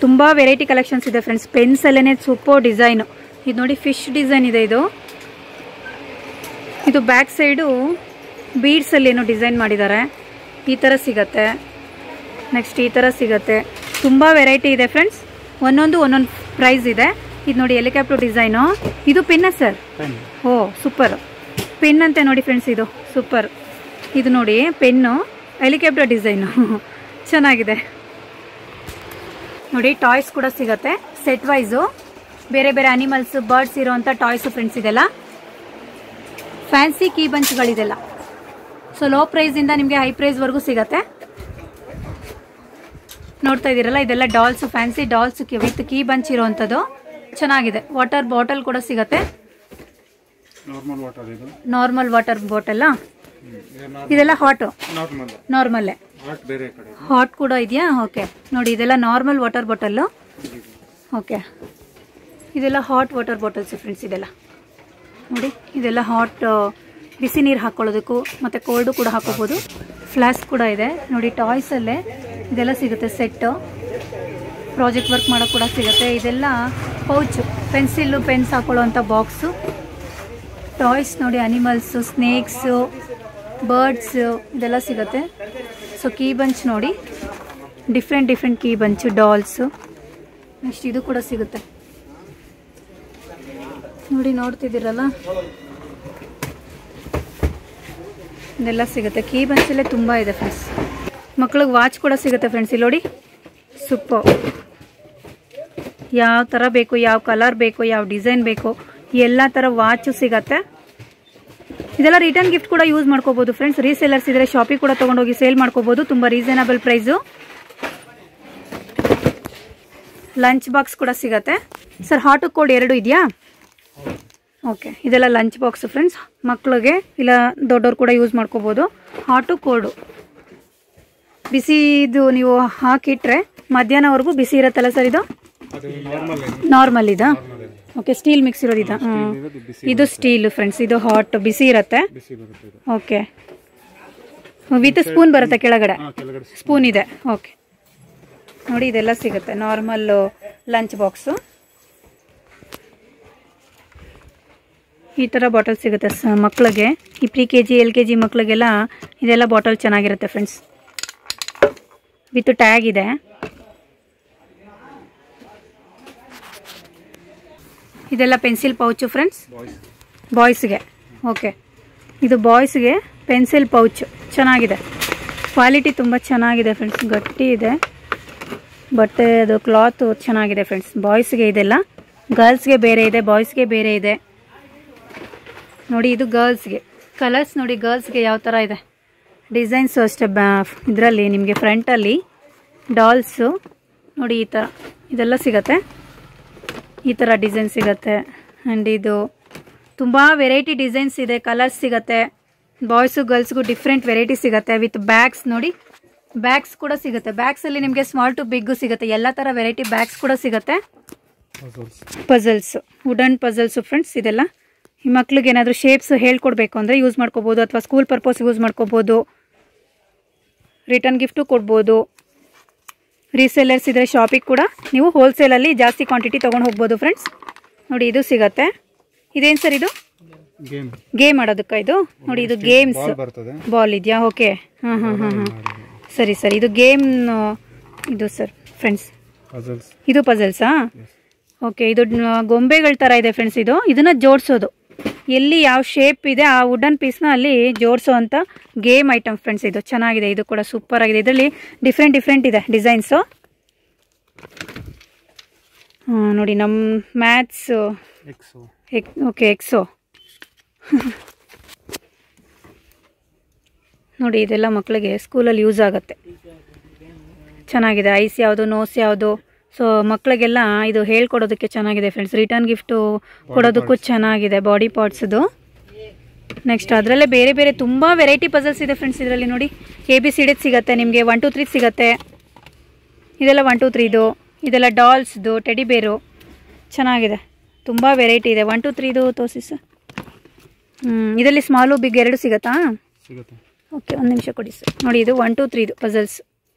ತುಂಬ ವೆರೈಟಿ ಕಲೆಕ್ಷನ್ಸ್ ಇದೆ ಫ್ರೆಂಡ್ಸ್. ಪೆನ್ಸಲ್ಲೇ ಸೂಪರ್ ಡಿಸೈನು. ಇದು ನೋಡಿ, ಫಿಶ್ ಡಿಸೈನ್ ಇದೆ. ಇದು ಬ್ಯಾಕ್ ಸೈಡು ಬೀಡ್ಸಲ್ಲಿ ಏನೋ ಡಿಸೈನ್ ಮಾಡಿದ್ದಾರೆ. ಈ ಥರ ಸಿಗತ್ತೆ. ನೆಕ್ಸ್ಟ್ ಈ ಥರ ಸಿಗತ್ತೆ. ತುಂಬ ವೆರೈಟಿ ಇದೆ ಫ್ರೆಂಡ್ಸ್. ಒಂದೊಂದು ಪ್ರೈಸ್ ಇದೆ. ಇದು ನೋಡಿ, ಹೆಲಿಕಾಪ್ಟರ್ ಡಿಸೈನು. ಇದು ಪೆನ್ನ ಸರ್? ಓ ಸೂಪರ್. ಪೆನ್ ಅಂತೆ ನೋಡಿ ಫ್ರೆಂಡ್ಸ್. ಇದು ಸೂಪರ್. ಇದು ನೋಡಿ ಪೆನ್ನು, ಹೆಲಿಕಾಪ್ಟರ್ ಡಿಸೈನು. ಚೆನ್ನಾಗಿದೆ ನೋಡಿ. ಟಾಯ್ಸ್ ಕೂಡ ಸಿಗತ್ತೆ ಸೆಟ್ ವೈಸು. ಬೇರೆ ಬೇರೆ ಅನಿಮಲ್ಸ್, ಬರ್ಡ್ಸ್ ಇರೋವಂಥ ಟಾಯ್ಸು ಫ್ರೆಂಡ್ಸ್. ಇದೆಲ್ಲ ಫ್ಯಾನ್ಸಿ ಕೀ ಬಂಚ್ಗಳಿದೆಲ್ಲ. ಸೊ ಲೋ ಪ್ರೈಸಿಂದ ನಿಮಗೆ ಹೈ ಪ್ರೈಸ್ವರೆಗೂ ಸಿಗತ್ತೆ. ನೋಡ್ತಾ ಇದ್ದೀರಲ್ಲ, ಇದೆಲ್ಲ dolls, fancy dolls with key bunch ಇರೋವಂಥದ್ದು. ಚೆನ್ನಾಗಿದೆ. ವಾಟರ್ ಬಾಟಲ್ ಕೂಡ ಸಿಗತ್ತೆ. Normal water bottle. ಇದೆಲ್ಲ ಹಾಟು? ನಾರ್ಮಲ್ಲೇ. ಹಾಟ್ ಕೂಡ ಇದೆಯಾ? ಓಕೆ ನೋಡಿ. ಇದೆಲ್ಲ ನಾರ್ಮಲ್ ವಾಟರ್ ಬಾಟಲ್ಲು. ಓಕೆ, ಇದೆಲ್ಲ ಹಾಟ್ ವಾಟರ್ ಬಾಟಲ್ಸ್ ಫ್ರೆಂಡ್ಸ್. ಇದೆಲ್ಲ ನೋಡಿ. ಇದೆಲ್ಲ ಹಾಟ್ ಬಿಸಿ ನೀರು ಹಾಕ್ಕೊಳ್ಳೋದಕ್ಕೂ ಮತ್ತು ಕೋಲ್ಡು ಕೂಡ ಹಾಕೋಬೋದು. ಫ್ಲಾಸ್ಕ್ ಕೂಡ ಇದೆ ನೋಡಿ. ಟಾಯ್ಸಲ್ಲೇ ಇದೆಲ್ಲ ಸಿಗುತ್ತೆ ಸೆಟ್ಟು. ಪ್ರಾಜೆಕ್ಟ್ ವರ್ಕ್ ಮಾಡೋಕ್ಕೆ ಕೂಡ ಸಿಗುತ್ತೆ. ಇದೆಲ್ಲ ಪೌಚು, ಪೆನ್ಸಿಲ್ಲು, ಪೆನ್ಸ್ ಹಾಕೊಳ್ಳೋವಂಥ ಬಾಕ್ಸು. ಟಾಯ್ಸ್ ನೋಡಿ. ಅನಿಮಲ್ಸು, ಸ್ನೇಕ್ಸು, ಬರ್ಡ್ಸು ಇದೆಲ್ಲ ಸಿಗುತ್ತೆ. ಸೊ ಕೀ ಬಂಚ್ ನೋಡಿ. Different key bunch, dolls. Next ಇದು ಕೂಡ ಸಿಗುತ್ತೆ ನೋಡಿ. ನೋಡ್ತಿದ್ದೀರಲ್ಲ, ಇದೆಲ್ಲ ಸಿಗುತ್ತೆ. ಕೀ ಬಂಚಲ್ಲೇ ತುಂಬ ಇದೆ ಫ್ರೆಂಡ್ಸ್. ಮಕ್ಳಿಗೆ ವಾಚ್ ಕೂಡ ಸಿಗುತ್ತೆ ಫ್ರೆಂಡ್ಸ್. ಇಲ್ಲಿ ನೋಡಿ ಸೂಪರ್. ಯಾವ ಥರ ಬೇಕು, ಯಾವ ಕಲರ್ ಬೇಕು, ಯಾವ ಡಿಸೈನ್ ಬೇಕು, ಎಲ್ಲ ಥರ ವಾಚು ಸಿಗತ್ತೆ. ಇದೆಲ್ಲ ರಿಟರ್ನ್ ಗಿಫ್ಟ್ ಕೂಡ ಯೂಸ್ ಮಾಡ್ಕೋಬಹುದು ಫ್ರೆಂಡ್ಸ್. ರೀಸೇಲರ್ಸ್ ಇದ್ರೆ ಶಾಪಿಗೆ ಕೂಡ ತೊಗೊಂಡೋಗಿ ಸೇಲ್ ಮಾಡ್ಕೋಬಹುದು. ತುಂಬ ರೀಸನಬಲ್ ಪ್ರೈಸು. ಲಂಚ್ ಬಾಕ್ಸ್ ಕೂಡ ಸಿಗತ್ತೆ ಸರ್. ಹಾಟು ಕೋಲ್ಡ್ 2 ಇದೆಯಾ? ಓಕೆ, ಇದೆಲ್ಲ ಲಂಚ್ ಬಾಕ್ಸ್ ಫ್ರೆಂಡ್ಸ್. ಮಕ್ಕಳಿಗೆ ಇಲ್ಲ ದೊಡ್ಡವ್ರು ಕೂಡ ಯೂಸ್ ಮಾಡ್ಕೋಬೋದು. ಹಾಟು ಕೋಲ್ಡು ಬಿಸಿದು ನೀವು ಹಾಕಿಟ್ರೆ ಮಧ್ಯಾಹ್ನವರೆಗೂ ಬಿಸಿ ಇರುತ್ತಲ್ಲ ಸರ್. ಇದು ನಾರ್ಮಲ್ ಇದಾ? ಓಕೆ, ಸ್ಟೀಲ್ ಮಿಕ್ಸ್ ಇರೋದಿದ. ಇದು ಸ್ಟೀಲ್ ಫ್ರೆಂಡ್ಸ್. ಇದು ಹಾಟ್ ಬಿಸಿ ಇರುತ್ತೆ. ಓಕೆ, ವಿತ್ ಸ್ಪೂನ್ ಬರುತ್ತೆ ಕೆಳಗಡೆ. ಸ್ಪೂನ್ ಇದೆ. ಓಕೆ ನೋಡಿ, ಇದೆಲ್ಲ ಸಿಗುತ್ತೆ. ನಾರ್ಮಲ್ ಲಂಚ್ ಬಾಕ್ಸು ಈ ಥರ ಬಾಟಲ್ ಸಿಗುತ್ತೆ ಮಕ್ಕಳಿಗೆ. ಈ pre-KG LKG ಮಕ್ಕಳಿಗೆಲ್ಲ ಇದೆಲ್ಲ ಬಾಟಲ್ ಚೆನ್ನಾಗಿರುತ್ತೆ ಫ್ರೆಂಡ್ಸ್. ವಿತ್ ಟ್ಯಾಗ್ ಇದೆ. ಇದೆಲ್ಲ ಪೆನ್ಸಿಲ್ ಪೌಚು ಫ್ರೆಂಡ್ಸ್, ಬಾಯ್ಸ್ಗೆ. ಓಕೆ, ಇದು ಬಾಯ್ಸ್ಗೆ ಪೆನ್ಸಿಲ್ ಪೌಚ್ ಚೆನ್ನಾಗಿದೆ. ಕ್ವಾಲಿಟಿ ತುಂಬ ಚೆನ್ನಾಗಿದೆ ಫ್ರೆಂಡ್ಸ್. ಗಟ್ಟಿ ಇದೆ ಬಟ್ಟೆ, ಅದು ಕ್ಲಾತ್ ಚೆನ್ನಾಗಿದೆ ಫ್ರೆಂಡ್ಸ್. ಬಾಯ್ಸ್ಗೆ ಇದೆಲ್ಲ. ಗರ್ಲ್ಸ್ಗೆ ಬೇರೆ ಇದೆ, ಬಾಯ್ಸ್ಗೆ ಬೇರೆ ಇದೆ. ನೋಡಿ ಇದು ಗರ್ಲ್ಸ್ಗೆ. ಕಲರ್ಸ್ ನೋಡಿ ಗರ್ಲ್ಸ್ಗೆ ಯಾವ ಥರ ಇದೆ. ಡಿಸೈನ್ಸು ಅಷ್ಟೇ. ಇದರಲ್ಲಿ ನಿಮಗೆ ಫ್ರಂಟಲ್ಲಿ ಡಾಲ್ಸು ನೋಡಿ ಈ ಥರ ಇದೆಲ್ಲ ಸಿಗತ್ತೆ. ಈ ಥರ ಡಿಸೈನ್ ಸಿಗತ್ತೆ. ಆ್ಯಂಡ್ ಇದು ತುಂಬ ವೆರೈಟಿ ಡಿಸೈನ್ಸ್ ಇದೆ, ಕಲರ್ಸ್ ಸಿಗತ್ತೆ. ಬಾಯ್ಸು ಗರ್ಲ್ಸ್ಗೂ ಡಿಫ್ರೆಂಟ್ ವೆರೈಟಿ ಸಿಗತ್ತೆ. ವಿತ್ ಬ್ಯಾಗ್ಸ್ ನೋಡಿ, ಬ್ಯಾಗ್ಸ್ ಕೂಡ ಸಿಗುತ್ತೆ. ಬ್ಯಾಗ್ಸಲ್ಲಿ ನಿಮಗೆ ಸ್ಮಾಲ್ ಟು ಬಿಗ್ಗು ಸಿಗುತ್ತೆ. ಎಲ್ಲ ಥರ ವೆರೈಟಿ ಬ್ಯಾಗ್ಸ್ ಕೂಡ ಸಿಗುತ್ತೆ. Puzzles, wooden puzzles friends. ಇದೆಲ್ಲ ಈ ಮಕ್ಳಿಗೆ ಏನಾದರೂ ಶೇಪ್ಸ್ ಹೇಳ್ಕೊಡ್ಬೇಕು ಅಂದರೆ ಯೂಸ್ ಮಾಡ್ಕೋಬೋದು, ಅಥವಾ ಸ್ಕೂಲ್ ಪರ್ಪಸ್ ಯೂಸ್ ಮಾಡ್ಕೋಬೋದು. ರಿಟರ್ನ್ ಗಿಫ್ಟು ಕೊಡ್ಬೋದು. ರೀಸೇಲರ್ಸ್ ಇದ್ರೆ ಶಾಪಿಗೆ ಕೂಡ ನೀವು ಹೋಲ್ಸೇಲಲ್ಲಿ ಜಾಸ್ತಿ ಕ್ವಾಂಟಿಟಿ ತೊಗೊಂಡು ಹೋಗ್ಬೋದು ಫ್ರೆಂಡ್ಸ್. ನೋಡಿ ಇದು ಸಿಗತ್ತೆ. ಇದೇನು ಸರ್ ಇದು? ಗೇಮ್ ಆಡೋದಕ್ಕ ಇದು? ನೋಡಿ ಇದು ಗೇಮ್ಸ್ ಬಾಲ್ ಇದೆಯಾ? ಓಕೆ, ಹಾಂ ಹಾಂ ಹಾಂ ಹಾಂ ಸರಿ ಸರ್. ಇದು ಗೇಮ್ ಇದು ಸರ್ ಫ್ರೆಂಡ್ಸ್. ಇದು ಪಜಲ್ಸಾ? ಓಕೆ, ಇದು ಗೊಂಬೆಗಳ ಥರ ಇದೆ ಫ್ರೆಂಡ್ಸ್. ಇದನ್ನ ಜೋಡಿಸೋದು, ಎಲ್ಲಿ ಯಾವ ಶೇಪ್ ಇದೆ ಆ ವುಡನ್ ಪೀಸ್ನ ಅಲ್ಲಿ ಜೋಡಿಸೋ ಅಂತ ಗೇಮ್ ಐಟಮ್ ಫ್ರೆಂಡ್ಸ್. ಇದು ಚೆನ್ನಾಗಿದೆ. ಇದು ಕೂಡ ಸೂಪರ್ ಆಗಿದೆ. ಇದರಲ್ಲಿ ಡಿಫ್ರೆಂಟ್ ಇದೆ ಡಿಸೈನ್ಸು. ನೋಡಿ ನಮ್ಮ ಮ್ಯಾಥ್ಸ್. ಓಕೆ, ಎಕ್ಸೋ ನೋಡಿ. ಇದೆಲ್ಲ ಮಕ್ಕಳಿಗೆ ಸ್ಕೂಲಲ್ಲಿ ಯೂಸ್ ಆಗುತ್ತೆ. ಚೆನ್ನಾಗಿದೆ. ಐಸ್ ಯಾವುದು, ನೋಸ್ ಯಾವುದು, ಸೊ ಮಕ್ಕಳಿಗೆಲ್ಲ ಇದು ಹೇಳ್ಕೊಡೋದಕ್ಕೆ ಚೆನ್ನಾಗಿದೆ ಫ್ರೆಂಡ್ಸ್. ರಿಟರ್ನ್ ಗಿಫ್ಟು ಕೊಡೋದಕ್ಕೂ ಚೆನ್ನಾಗಿದೆ. ಬಾಡಿ ಪಾರ್ಟ್ಸ್ದು. ನೆಕ್ಸ್ಟ್ ಅದರಲ್ಲೇ ಬೇರೆ ಬೇರೆ ತುಂಬ ವೆರೈಟಿ ಪಜಲ್ಸ್ ಇದೆ ಫ್ರೆಂಡ್ಸ್. ಇದರಲ್ಲಿ ನೋಡಿ ABCD ಸಿಗುತ್ತೆ ನಿಮಗೆ. 1 2 3 ಸಿಗುತ್ತೆ. ಇದೆಲ್ಲ 1 2 3 ಇದು. ಇದೆಲ್ಲ ಡಾಲ್ಸ್ದು, ಟೆಡಿ ಬೇರು ಚೆನ್ನಾಗಿದೆ. ತುಂಬ ವೆರೈಟಿ ಇದೆ. 1 2 3 ತೋರಿಸಿ ಸರ್. ಇದರಲ್ಲಿ ಸ್ಮಾಲು ಬಿಗ್ 2 ಸಿಗುತ್ತಾ? ಓಕೆ, ಒಂದು ನಿಮಿಷ ಕೊಡಿ ಸರ್. ನೋಡಿ ಇದು 1 2 3 ಪಜಲ್ಸ್.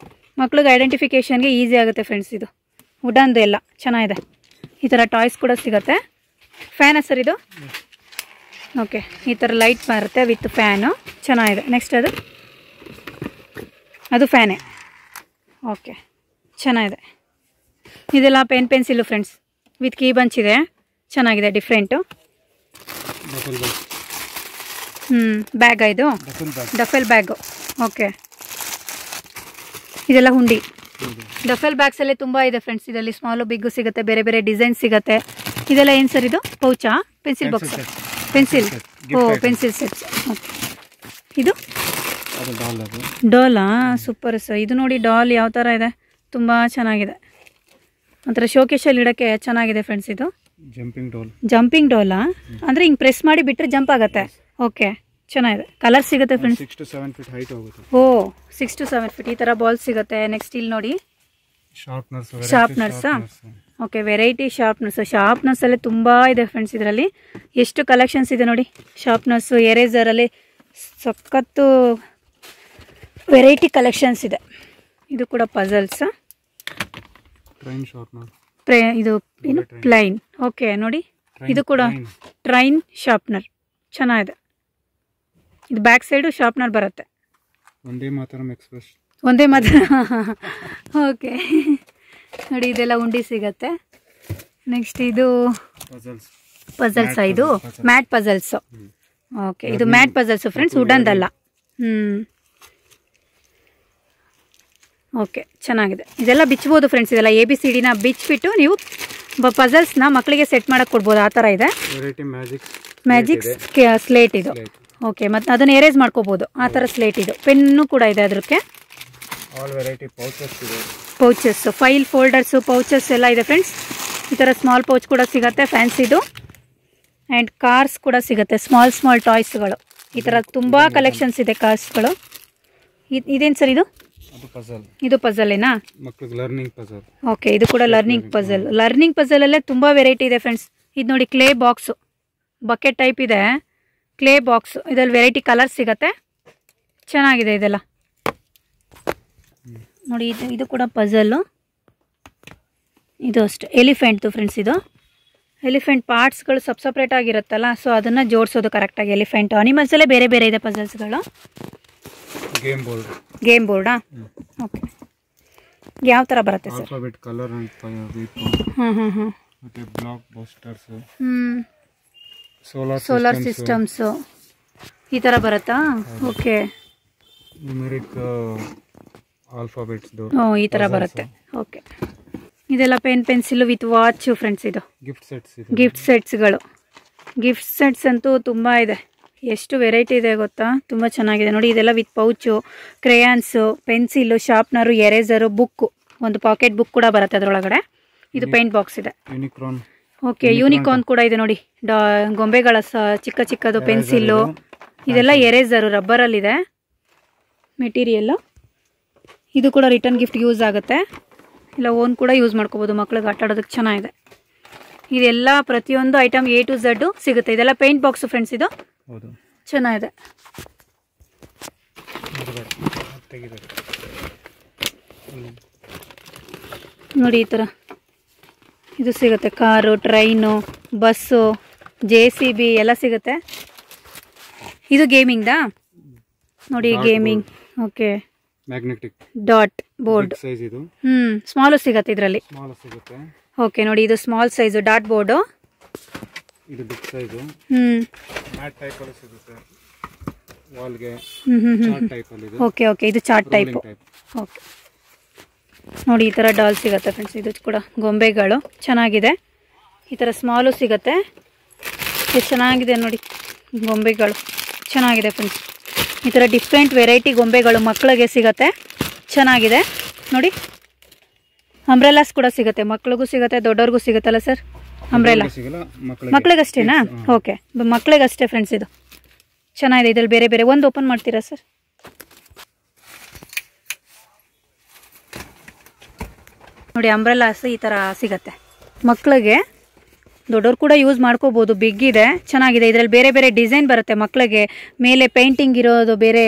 ಮಕ್ಳಿಗೆ ಐಡೆಂಟಿಫಿಕೇಷನ್ಗೆ ಈಸಿ ಆಗುತ್ತೆ ಫ್ರೆಂಡ್ಸ್. ಇದು ವುಡನ್ದು ಎಲ್ಲ ಚೆನ್ನಾಗಿದೆ. ಈ ಥರ ಟಾಯ್ಸ್ ಕೂಡ ಸಿಗುತ್ತೆ. ಫ್ಯಾನಾ ಸರ್ ಇದು? ಓಕೆ, ಈ ಥರ ಲೈಟ್ ಬರುತ್ತೆ ವಿತ್ ಫ್ಯಾನು, ಚೆನ್ನಾಗಿದೆ. ನೆಕ್ಸ್ಟ್ ಅದು ಫ್ಯಾನೇ. ಓಕೆ, ಚೆನ್ನಾಗಿದೆ. ಇದೆಲ್ಲ pencil friends. With key bunch ಇದೆ, ಚೆನ್ನಾಗಿದೆ, ಡಿಫ್ರೆಂಟು. ಬ್ಯಾಗ ಇದು? ಡಫೆಲ್ ಬ್ಯಾಗು. ಓಕೆ, ಇದೆಲ್ಲ ಹುಂಡಿ. ಡಫೆಲ್ ಬ್ಯಾಗ್ಸಲ್ಲೇ ತುಂಬ ಇದೆ ಫ್ರೆಂಡ್ಸ್. ಇದರಲ್ಲಿ ಸ್ಮಾಲು ಬಿಗ್ಗು ಸಿಗುತ್ತೆ, ಬೇರೆ ಬೇರೆ ಡಿಸೈನ್ ಸಿಗುತ್ತೆ. ಇದೆಲ್ಲ ಏನು ಸರ್ ಇದು? ಪೌಚಾ? Pencil box? Pencil. Oh, pencil sets. Okay, ಇದು ಡಾಲಾ? Super sir. ಇದು ನೋಡಿ ಡಾಲ್ ಯಾವ ಥರ ಇದೆ, ತುಂಬ ಚೆನ್ನಾಗಿದೆ. ಒಂಥರ ಶೋಕೇಶಲ್ಲಿ ಇಡೋಕ್ಕೆ ಚೆನ್ನಾಗಿದೆ ಫ್ರೆಂಡ್ಸ್. ಇದು ಜಂಪಿಂಗ್ ಡಾಲಾ? ಅಂದರೆ ಹಿಂಗೆ ಪ್ರೆಸ್ ಮಾಡಿ ಬಿಟ್ಟರೆ ಜಂಪ್ ಆಗುತ್ತೆ. ಓಕೆ, ಚೆನ್ನಾಗಿದೆ. ಕಲರ್ ಸಿಗುತ್ತೆ ಫ್ರೆಂಡ್ಸ್. 6 to 7 feet ಹೈಟ್ ಹೋಗುತ್ತೆ. ಓ, 6 to 7 feet ಈ ಥರ ಬಾಲ್ ಸಿಗುತ್ತೆ. ನೆಕ್ಸ್ಟ್ ಇಲ್ಲಿ ನೋಡಿ ಶಾರ್ಪ್ನರ್ಸಾ? ಓಕೆ, ವೆರೈಟಿ ಶಾರ್ಪ್ನರ್ಸಲ್ಲೇ ತುಂಬ ಇದೆ ಫ್ರೆಂಡ್ಸ್. ಇದರಲ್ಲಿ ಎಷ್ಟು ಕಲೆಕ್ಷನ್ಸ್ ಇದೆ ನೋಡಿ. ಶಾರ್ಪ್ನರ್ಸು, ಎರೇಸರಲ್ಲಿ ಸಖತ್ತು ವೆರೈಟಿ ಕಲೆಕ್ಷನ್ಸ್ ಇದೆ. ಇದು ಕೂಡ ಪಜಲ್ಸ್. ಇದು ಏನು? ಪ್ಲೈನ್. ಓಕೆ, ನೋಡಿ ಇದು ಕೂಡ ಟ್ರೈನ್ ಶಾರ್ಪ್ನರ್, ಚೆನ್ನಾಗಿದೆ. ಇದು ಬ್ಯಾಕ್ ಸೈಡು ಶಾರ್ಪ್ನರ್ ಬರುತ್ತೆ. ಒಂದೇ ಮಾತ್ರ. ಓಕೆ, ನೋಡಿ ಇದೆಲ್ಲ ಉಂಡಿ ಸಿಗತ್ತೆ. ನೆಕ್ಸ್ಟ್ ಇದು ಪಜಲ್ಸ್. ಇದು ಮ್ಯಾಟ್ ಪಜಲ್ಸ್. ಓಕೆ, ಇದು ಮ್ಯಾಟ್ ಪಜಲ್ಸ್ ಫ್ರೆಂಡ್ಸ್, ವುಡನ್ದಲ್ಲ. ಓಕೆ, ಚೆನ್ನಾಗಿದೆ. ಇದೆಲ್ಲ ಬಿಚ್ಬೋದು ಫ್ರೆಂಡ್ಸ್. ಇದೆಲ್ಲ ABCDನ ಬಿಚ್ಚಿಬಿಟ್ಟು ನೀವು ಪಜಲ್ಸ್ನ ಮಕ್ಕಳಿಗೆ ಸೆಟ್ ಮಾಡಕ್ಕೆ ಕೊಡ್ಬೋದು. ಆ ಥರ ಇದೆ. ಮ್ಯಾಜಿಕ್ ಸ್ಲೇಟ್ ಇದು. ಓಕೆ, ಮತ್ತು ಅದನ್ನು ಎರೇಸ್ ಮಾಡ್ಕೋಬೋದು. ಆ ಥರ ಸ್ಲೇಟ್ ಇದು. ಪೆನ್ನು ಕೂಡ ಇದೆ ಅದಕ್ಕೆ. ಪೌಚಸ್, ಫೈಲ್ ಫೋಲ್ಡರ್ಸು, ಪೌಚಸ್ ಎಲ್ಲ ಇದೆ ಫ್ರೆಂಡ್ಸ್. ಈ ಥರ ಸ್ಮಾಲ್ ಪೌಚ್ ಕೂಡ ಸಿಗುತ್ತೆ ಫ್ಯಾನ್ಸಿದು. ಆ್ಯಂಡ್ ಕಾರ್ಸ್ ಕೂಡ ಸಿಗುತ್ತೆ, ಸ್ಮಾಲ್ ಟಾಯ್ಸ್ಗಳು. ಈ ಥರ ತುಂಬ ಕಲೆಕ್ಷನ್ಸ್ ಇದೆ ಕಾರ್ಸ್ಗಳು. ಇದೇನು ಸರ್ ಇದು? ಇದು ಪಜಲ್ಲೇನಾ? ಓಕೆ, ಇದು ಕೂಡ ಲರ್ನಿಂಗ್ ಪಜಲ್. ಲರ್ನಿಂಗ್ ಪಜಲಲ್ಲೇ ತುಂಬ ವೆರೈಟಿ ಇದೆ ಫ್ರೆಂಡ್ಸ್. ಇದು ನೋಡಿ, ಕ್ಲೇ ಬಾಕ್ಸು, ಬಕೆಟ್ ಟೈಪ್ ಇದೆ, ಕ್ಲೇ ಬಾಕ್ಸ್. ಇದರಲ್ಲಿ ವೆರೈಟಿ ಕಲರ್ಸ್ ಸಿಗುತ್ತೆ. ಚೆನ್ನಾಗಿದೆ ಇದೆಲ್ಲ ನೋಡಿ. ಇದು ಕೂಡ ಪಜಲ್ಲು. ಇದು ಅಷ್ಟೇ ಎಲಿಫೆಂಟ್ದು ಫ್ರೆಂಡ್ಸ್. ಇದು ಎಲಿಫೆಂಟ್ ಪಾರ್ಟ್ಸ್ಗಳು ಸಪ್ರೇಟ್ ಆಗಿರುತ್ತಲ್ಲ, ಸೊ ಅದನ್ನು ಜೋಡಿಸೋದು ಕರೆಕ್ಟಾಗಿ. ಎಲಿಫೆಂಟ್ ಅನಿಮಲ್ಸಲ್ಲೇ ಬೇರೆ ಬೇರೆ ಇದೆ ಪಜಲ್ಸ್ಗಳು. ಗೇಮ್ ಬೋರ್ಡಾ? ಓಕೆ, ಯಾವ ಥರ ಬರುತ್ತೆ ಸರ್? ಸೋಲಾರ್ ಸಿಸ್ಟಮ್ಸು ಈ ಥರ ಬರುತ್ತಾ? ಓಕೆ, ಈ ಥರ ಬರುತ್ತೆ. ಓಕೆ, ಇದೆಲ್ಲ ಪೆನ್ಸಿಲ್ ವಿತ್ ವಾಚು ಫ್ರೆಂಡ್ಸ್. ಇದು ಗಿಫ್ಟ್ ಸೆಟ್ಸ್ಗಳು. ಗಿಫ್ಟ್ ಸೆಟ್ಸ್ ಅಂತೂ ತುಂಬ ಇದೆ. ಎಷ್ಟು ವೆರೈಟಿ ಇದೆ ಗೊತ್ತಾ? ತುಂಬ ಚೆನ್ನಾಗಿದೆ ನೋಡಿ. ಇದೆಲ್ಲ with pouch, crayons, pencil, sharpener, eraser, book, ಒಂದು ಪಾಕೆಟ್ ಬುಕ್ ಕೂಡ ಬರುತ್ತೆ ಅದರೊಳಗಡೆ. ಇದು ಪೇಂಟ್ ಬಾಕ್ಸ್ ಇದೆ. ಓಕೆ, ಯೂನಿಕಾರ್ನ್ ಕೂಡ ಇದೆ ನೋಡಿ. ಗೊಂಬೆಗಳ ಚಿಕ್ಕದು ಪೆನ್ಸಿಲ್ಲು. ಇದೆಲ್ಲ ಎರೇಸರು, ರಬ್ಬರಲ್ಲಿದೆ ಮೆಟೀರಿಯಲ್ಲು. ಇದು ಕೂಡ ರಿಟರ್ನ್ ಗಿಫ್ಟ್ ಯೂಸ್ ಆಗುತ್ತೆ. ಇಲ್ಲ ಓನ್ ಕೂಡ ಯೂಸ್ ಮಾಡ್ಕೋಬೋದು, ಮಕ್ಳಿಗೆ ಆಟ ಆಡೋದಕ್ಕೆ ಚೆನ್ನಾಗಿದೆ. ಇದೆಲ್ಲ ಪ್ರತಿಯೊಂದು ಐಟಮ್ A to Z ಸಿಗುತ್ತೆ. ಇದೆಲ್ಲ ಪೇಂಟ್ ಬಾಕ್ಸು ಫ್ರೆಂಡ್ಸ್. ಇದು ಚೆನ್ನಾಗಿದೆ ನೋಡಿ. ಈ ಥರ ಇದು ಸಿಗುತ್ತೆ. ಕಾರು, ಟ್ರೈನು, ಬಸ್ಸು, JCB ಎಲ್ಲ ಸಿಗುತ್ತೆ. ಇದು ಗೇಮಿಂಗ್ದಾ ನೋಡಿ? Gaming. Okay, magnetic dot board. Small ಸಿಗುತ್ತೆ ಇದರಲ್ಲಿ. ಓಕೆ ನೋಡಿ, ಇದು ಸ್ಮಾಲ್ ಸೈಜ್ ಡಾಟ್ ಬೋರ್ಡು. ಇದು ಬಿಗ್ ಸೈಜ್. ಮ್ಯಾಟ್ ಟೈಪ್ ಅಲ್ಲಿ ಸಿಗುತ್ತೆ ವಾಲ್ಗೆ. ಚಾರ್ಟ್ ಟೈಪ್ ಅಲ್ಲಿ ಇದೆ. ಓಕೆ, ಇದು ಚಾರ್ಟ್ ಟೈಪ್. ಓಕೆ ನೋಡಿ, ಈ ಥರ ಡಾಲ್ ಸಿಗುತ್ತೆ ಫ್ರೆಂಡ್ಸ್. ಇದು ಕೂಡ ಗೊಂಬೆಗಳು ಚೆನ್ನಾಗಿದೆ. ಈ ಥರ ಸ್ಮಾಲು ಸಿಗುತ್ತೆ. ಎಷ್ಟು ಚೆನ್ನಾಗಿದೆ ನೋಡಿ ಗೊಂಬೆಗಳು, ಚೆನ್ನಾಗಿದೆ ಫ್ರೆಂಡ್ಸ್. ಈ ಥರ ಡಿಫ್ರೆಂಟ್ ವೆರೈಟಿ ಗೊಂಬೆಗಳು ಮಕ್ಕಳಿಗೆ ಸಿಗುತ್ತೆ, ಚೆನ್ನಾಗಿದೆ ನೋಡಿ. ಅಂಬ್ರೆಲಾಸ್ ಕೂಡ ಸಿಗುತ್ತೆ, ಮಕ್ಳಿಗೂ ಸಿಗುತ್ತೆ, ದೊಡ್ಡವ್ರಿಗೂ ಸಿಗುತ್ತಲ್ಲ ಸರ್ ಅಂಬ್ರೆಲಾ? ಮಕ್ಳಿಗಷ್ಟೇನಾ? ಓಕೆ, ಮಕ್ಳಿಗಷ್ಟೇ ಫ್ರೆಂಡ್ಸ್. ಇದು ಚೆನ್ನಾಗಿದೆ. ಇದ್ರಲ್ಲಿ ಬೇರೆ ಬೇರೆ. ಒಂದು ಓಪನ್ ಮಾಡ್ತೀರಾ ಸರ್? ನೋಡಿ, ಅಂಬ್ರೆಲಾಸ್ ಈ ಥರ ಸಿಗುತ್ತೆ ಮಕ್ಕಳಿಗೆ. ದೊಡ್ಡವ್ರು ಕೂಡ ಯೂಸ್ ಮಾಡ್ಕೋಬೋದು. ಬಿಗ್ ಇದೆ, ಚೆನ್ನಾಗಿದೆ. ಇದರಲ್ಲಿ ಬೇರೆ ಬೇರೆ ಡಿಸೈನ್ ಬರುತ್ತೆ ಮಕ್ಕಳಿಗೆ. ಮೇಲೆ ಪೇಂಟಿಂಗ್ ಇರೋದು ಬೇರೆ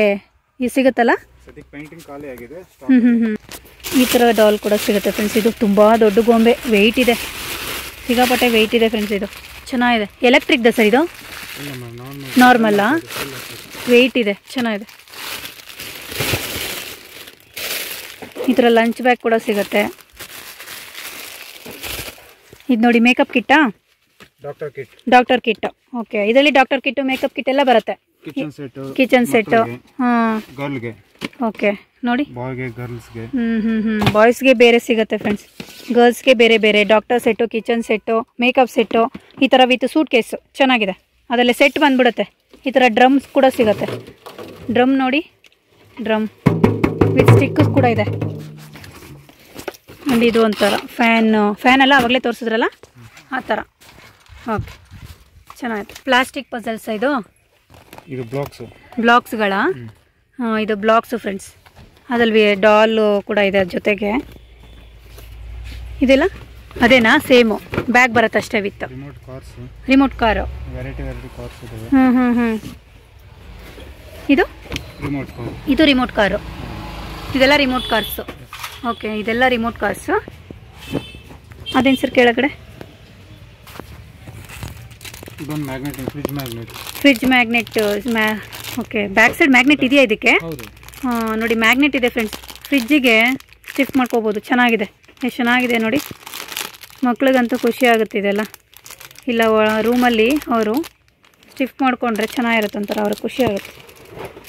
ಸಿಗುತ್ತಲ್ಲ. ಈ ಥರ ಡಾಲ್ ಕೂಡ ಸಿಗುತ್ತೆ ಫ್ರೆಂಡ್ಸ್. ಇದು ತುಂಬ ದೊಡ್ಡ ಗೊಂಬೆ, ವೆಯ್ಟ್ ಇದೆ, ಸಿಗಾಪಟ್ಟೆ ವೆಯ್ಟ್ ಇದೆ ಫ್ರೆಂಡ್ಸ್. ಇದು ಚೆನ್ನಾಗಿದೆ. ಎಲೆಕ್ಟ್ರಿಕ್ದ ಸರ್ ಇದು? ನಾರ್ಮಲ್ಲಾ? ವೆಯ್ಟ್ ಇದೆ, ಚೆನ್ನಾಗಿದೆ. ಈ ಥರ ಲಂಚ್ ಬ್ಯಾಗ್ ಕೂಡ ಸಿಗುತ್ತೆ. ಇದು ನೋಡಿ, ಮೇಕಪ್ ಕಿಟ್ಟಾ? Doctor kit. ಓಕೆ, ಇದರಲ್ಲಿ ಡಾಕ್ಟರ್ ಕಿಟ್, ಮೇಕಪ್ ಕಿಟ್ ಎಲ್ಲ ಬರುತ್ತೆ. Kitchen set. ಓಕೆ ನೋಡಿ, ಬಾಯ್ಸ್ಗೆ ಬೇರೆ ಸಿಗುತ್ತೆ ಫ್ರೆಂಡ್ಸ್, ಗರ್ಲ್ಸ್ಗೆ ಬೇರೆ ಬೇರೆ. Doctor set, kitchen set, makeup set, ಈ ಥರ ವಿತ್ ಸೂಟ್ ಕೇಸು ಚೆನ್ನಾಗಿದೆ. ಅದರಲ್ಲಿ ಸೆಟ್ ಬಂದ್ಬಿಡುತ್ತೆ. ಈ ಥರ ಡ್ರಮ್ಸ್ ಕೂಡ ಸಿಗುತ್ತೆ. ಡ್ರಮ್ ನೋಡಿ, ಡ್ರಮ್ ವಿತ್ ಸ್ಟಿಕ್ಸ್ ಕೂಡ ಇದೆ. ಆ್ಯಂಡ್ ಇದು ಒಂಥರ ಫ್ಯಾನ್ ಎಲ್ಲ ಆವಾಗಲೇ ತೋರಿಸಿದ್ರಲ್ಲ, ಆ ಥರ. ಓಕೆ, ಚೆನ್ನಾಗಿದೆ. ಪ್ಲಾಸ್ಟಿಕ್ ಪಜಲ್ಸ್ ಇದು ಬ್ಲಾಕ್ಸ್ಗಳ. ಇದು ಬ್ಲಾಕ್ಸು ಫ್ರೆಂಡ್ಸ್. ಅದ್ರಲ್ಲಿ ಡಾಲು ಕೂಡ ಇದೆ ಅದ್ರ ಜೊತೆಗೆ. ಇದೆಲ್ಲ ಅದೇನಾ? ಸೇಮು ಬ್ಯಾಗ್ ಬರುತ್ತೆ ಅಷ್ಟೇ ವಿತ್ ರಿಮೋಟ್ ಕಾರು. ಇದು ರಿಮೋಟ್ ಕಾರು. ಇದೆಲ್ಲ ರಿಮೋಟ್ ಕಾರ್ಸು. ಓಕೆ, ಇದೆಲ್ಲ ರಿಮೋಟ್ ಕಾರ್ಸು. ಅದೇನು ಸರ್ ಕೆಳಗಡೆ? Fridge magnet. Okay, back side magnet ಇದೆಯಾ ಇದಕ್ಕೆ? ನೋಡಿ, ಮ್ಯಾಗ್ನೆಟ್ ಇದೆ ಫ್ರೆಂಡ್ಸ್. ಫ್ರಿಡ್ಜಿಗೆ ಶಿಫ್ಟ್ ಮಾಡ್ಕೋಬೋದು. ಚೆನ್ನಾಗಿದೆ, ಎಷ್ಟು ಚೆನ್ನಾಗಿದೆ ನೋಡಿ. ಮಕ್ಳಿಗಂತೂ ಖುಷಿ ಆಗುತ್ತೆ ಇದೆಲ್ಲ. ಇಲ್ಲ ರೂಮಲ್ಲಿ ಅವರು ಶಿಫ್ಟ್ ಮಾಡಿಕೊಂಡ್ರೆ ಚೆನ್ನಾಗಿರುತ್ತೆ, ಒಂಥರ ಅವ್ರಿಗೆ ಖುಷಿ ಆಗುತ್ತೆ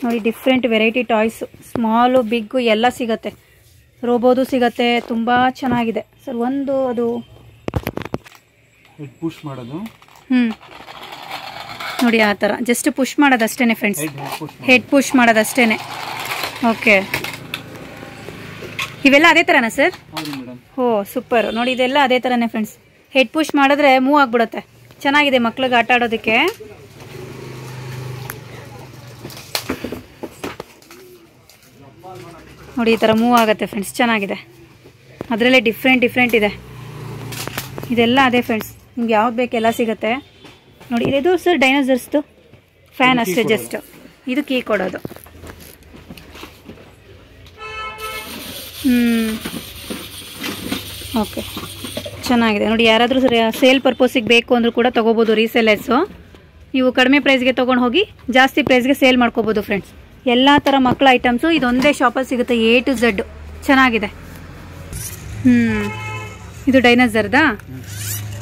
ನೋಡಿ. Different variety toys, small big ಎಲ್ಲ ಸಿಗುತ್ತೆ. ರೋಬೋದು ಸಿಗತ್ತೆ, ತುಂಬ ಚೆನ್ನಾಗಿದೆ ಸರ್. ಒಂದು ಅದು ಪುಷ್ ಮಾಡೋದು ನೋಡಿ ಆ ಥರ ಜಸ್ಟ್ ಪುಷ್ ಮಾಡೋದಷ್ಟೇ ಫ್ರೆಂಡ್ಸ್, ಹೆಡ್ ಪುಷ್ ಮಾಡೋದಷ್ಟೇ. ಓಕೆ, ಇವೆಲ್ಲ ಅದೇ ಥರನಾ ಸರ್? ಓ ಸೂಪರ್, ನೋಡಿ ಇದೆಲ್ಲ ಅದೇ ಥರನೇ ಫ್ರೆಂಡ್ಸ್. ಹೆಡ್ ಪುಷ್ ಮಾಡಿದ್ರೆ ಮೂವ್ ಆಗಿಬಿಡುತ್ತೆ, ಚೆನ್ನಾಗಿದೆ ಮಕ್ಳಿಗೆ ಆಟ ಆಡೋದಕ್ಕೆ. ನೋಡಿ ಈ ಥರ ಮೂವ್ ಆಗುತ್ತೆ ಫ್ರೆಂಡ್ಸ್, ಚೆನ್ನಾಗಿದೆ. ಅದರಲ್ಲೇ ಡಿಫ್ರೆಂಟ್ ಇದೆ. ಇದೆಲ್ಲ ಅದೇ ಫ್ರೆಂಡ್ಸ್, ನಿಮ್ಗೆ ಯಾವ್ದು ಬೇಕು ಎಲ್ಲ ಸಿಗುತ್ತೆ. ನೋಡಿ ಇದು ಸರ್ ಡೈನೋಸರ್ಸ್ದು ಫ್ಯಾನ್ ಅಷ್ಟೇ, ಜಸ್ಟ್ ಇದು ಕೀ ಕೊಡೋದು. ಓಕೆ, ಚೆನ್ನಾಗಿದೆ ನೋಡಿ. ಯಾರಾದರೂ ಸೇಲ್ ಪರ್ಪೋಸಿಗೆ ಬೇಕು ಅಂದರೂ ಕೂಡ ತೊಗೋಬೋದು ರೀಸೇಲರ್ಸು. ನೀವು ಕಡಿಮೆ ಪ್ರೈಸ್ಗೆ ತೊಗೊಂಡು ಹೋಗಿ ಜಾಸ್ತಿ ಪ್ರೈಸ್ಗೆ ಸೇಲ್ ಮಾಡ್ಕೋಬೋದು ಫ್ರೆಂಡ್ಸ್. ಎಲ್ಲ ಥರ ಮಕ್ಕಳ ಐಟಮ್ಸು ಇದೊಂದೇ ಶಾಪಲ್ಲಿ ಸಿಗುತ್ತೆ, A to Z. ಚೆನ್ನಾಗಿದೆ. ಇದು ಡೈನೋಸರ್ದಾ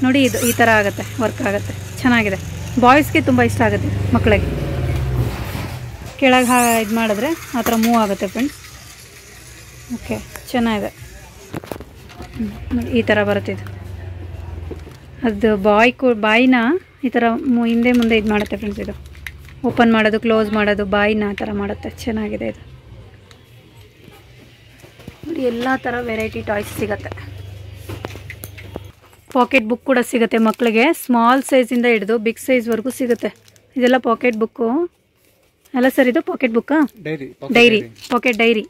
ನೋಡಿ, ಇದು ಈ ಥರ ಆಗುತ್ತೆ, ವರ್ಕ್ ಆಗುತ್ತೆ, ಚೆನ್ನಾಗಿದೆ. ಬಾಯ್ಸ್ಗೆ ತುಂಬ ಇಷ್ಟ ಆಗುತ್ತೆ ಮಕ್ಕಳಿಗೆ. ಕೆಳಗೆ ಇದು ಮಾಡಿದ್ರೆ ಆ ಥರ ಮೂವ್ ಆಗುತ್ತೆ ಫ್ರೆಂಡ್ಸ್. ಓಕೆ, ಚೆನ್ನಾಗಿದೆ. ಈ ಥರ ಬರುತ್ತೆ ಇದು. ಅದು ಬಾಯಿನ ಈ ಥರ ಹಿಂದೆ ಮುಂದೆ ಇದು ಮಾಡುತ್ತೆ ಫ್ರೆಂಡ್ಸ್. ಇದು ಓಪನ್ ಮಾಡೋದು, ಕ್ಲೋಸ್ ಮಾಡೋದು, ಬಾಯಿನ ಆ ಥರ ಮಾಡುತ್ತೆ, ಚೆನ್ನಾಗಿದೆ ಇದು. ನೋಡಿ ಎಲ್ಲ ಥರ ವೆರೈಟಿ ಟಾಯ್ಸ್ ಸಿಗುತ್ತೆ. ಪಾಕೆಟ್ ಬುಕ್ ಕೂಡ ಸಿಗುತ್ತೆ ಮಕ್ಕಳಿಗೆ, ಸ್ಮಾಲ್ ಸೈಜಿಂದ ಹಿಡಿದು ಬಿಗ್ ಸೈಜ್ವರೆಗೂ ಸಿಗುತ್ತೆ. ಇದೆಲ್ಲ ಪಾಕೆಟ್ ಬುಕ್ಕು ಅಲ್ಲ ಸರ್? ಇದು ಪಾಕೆಟ್ ಬುಕ್ಕಾ? Diary, pocket diary.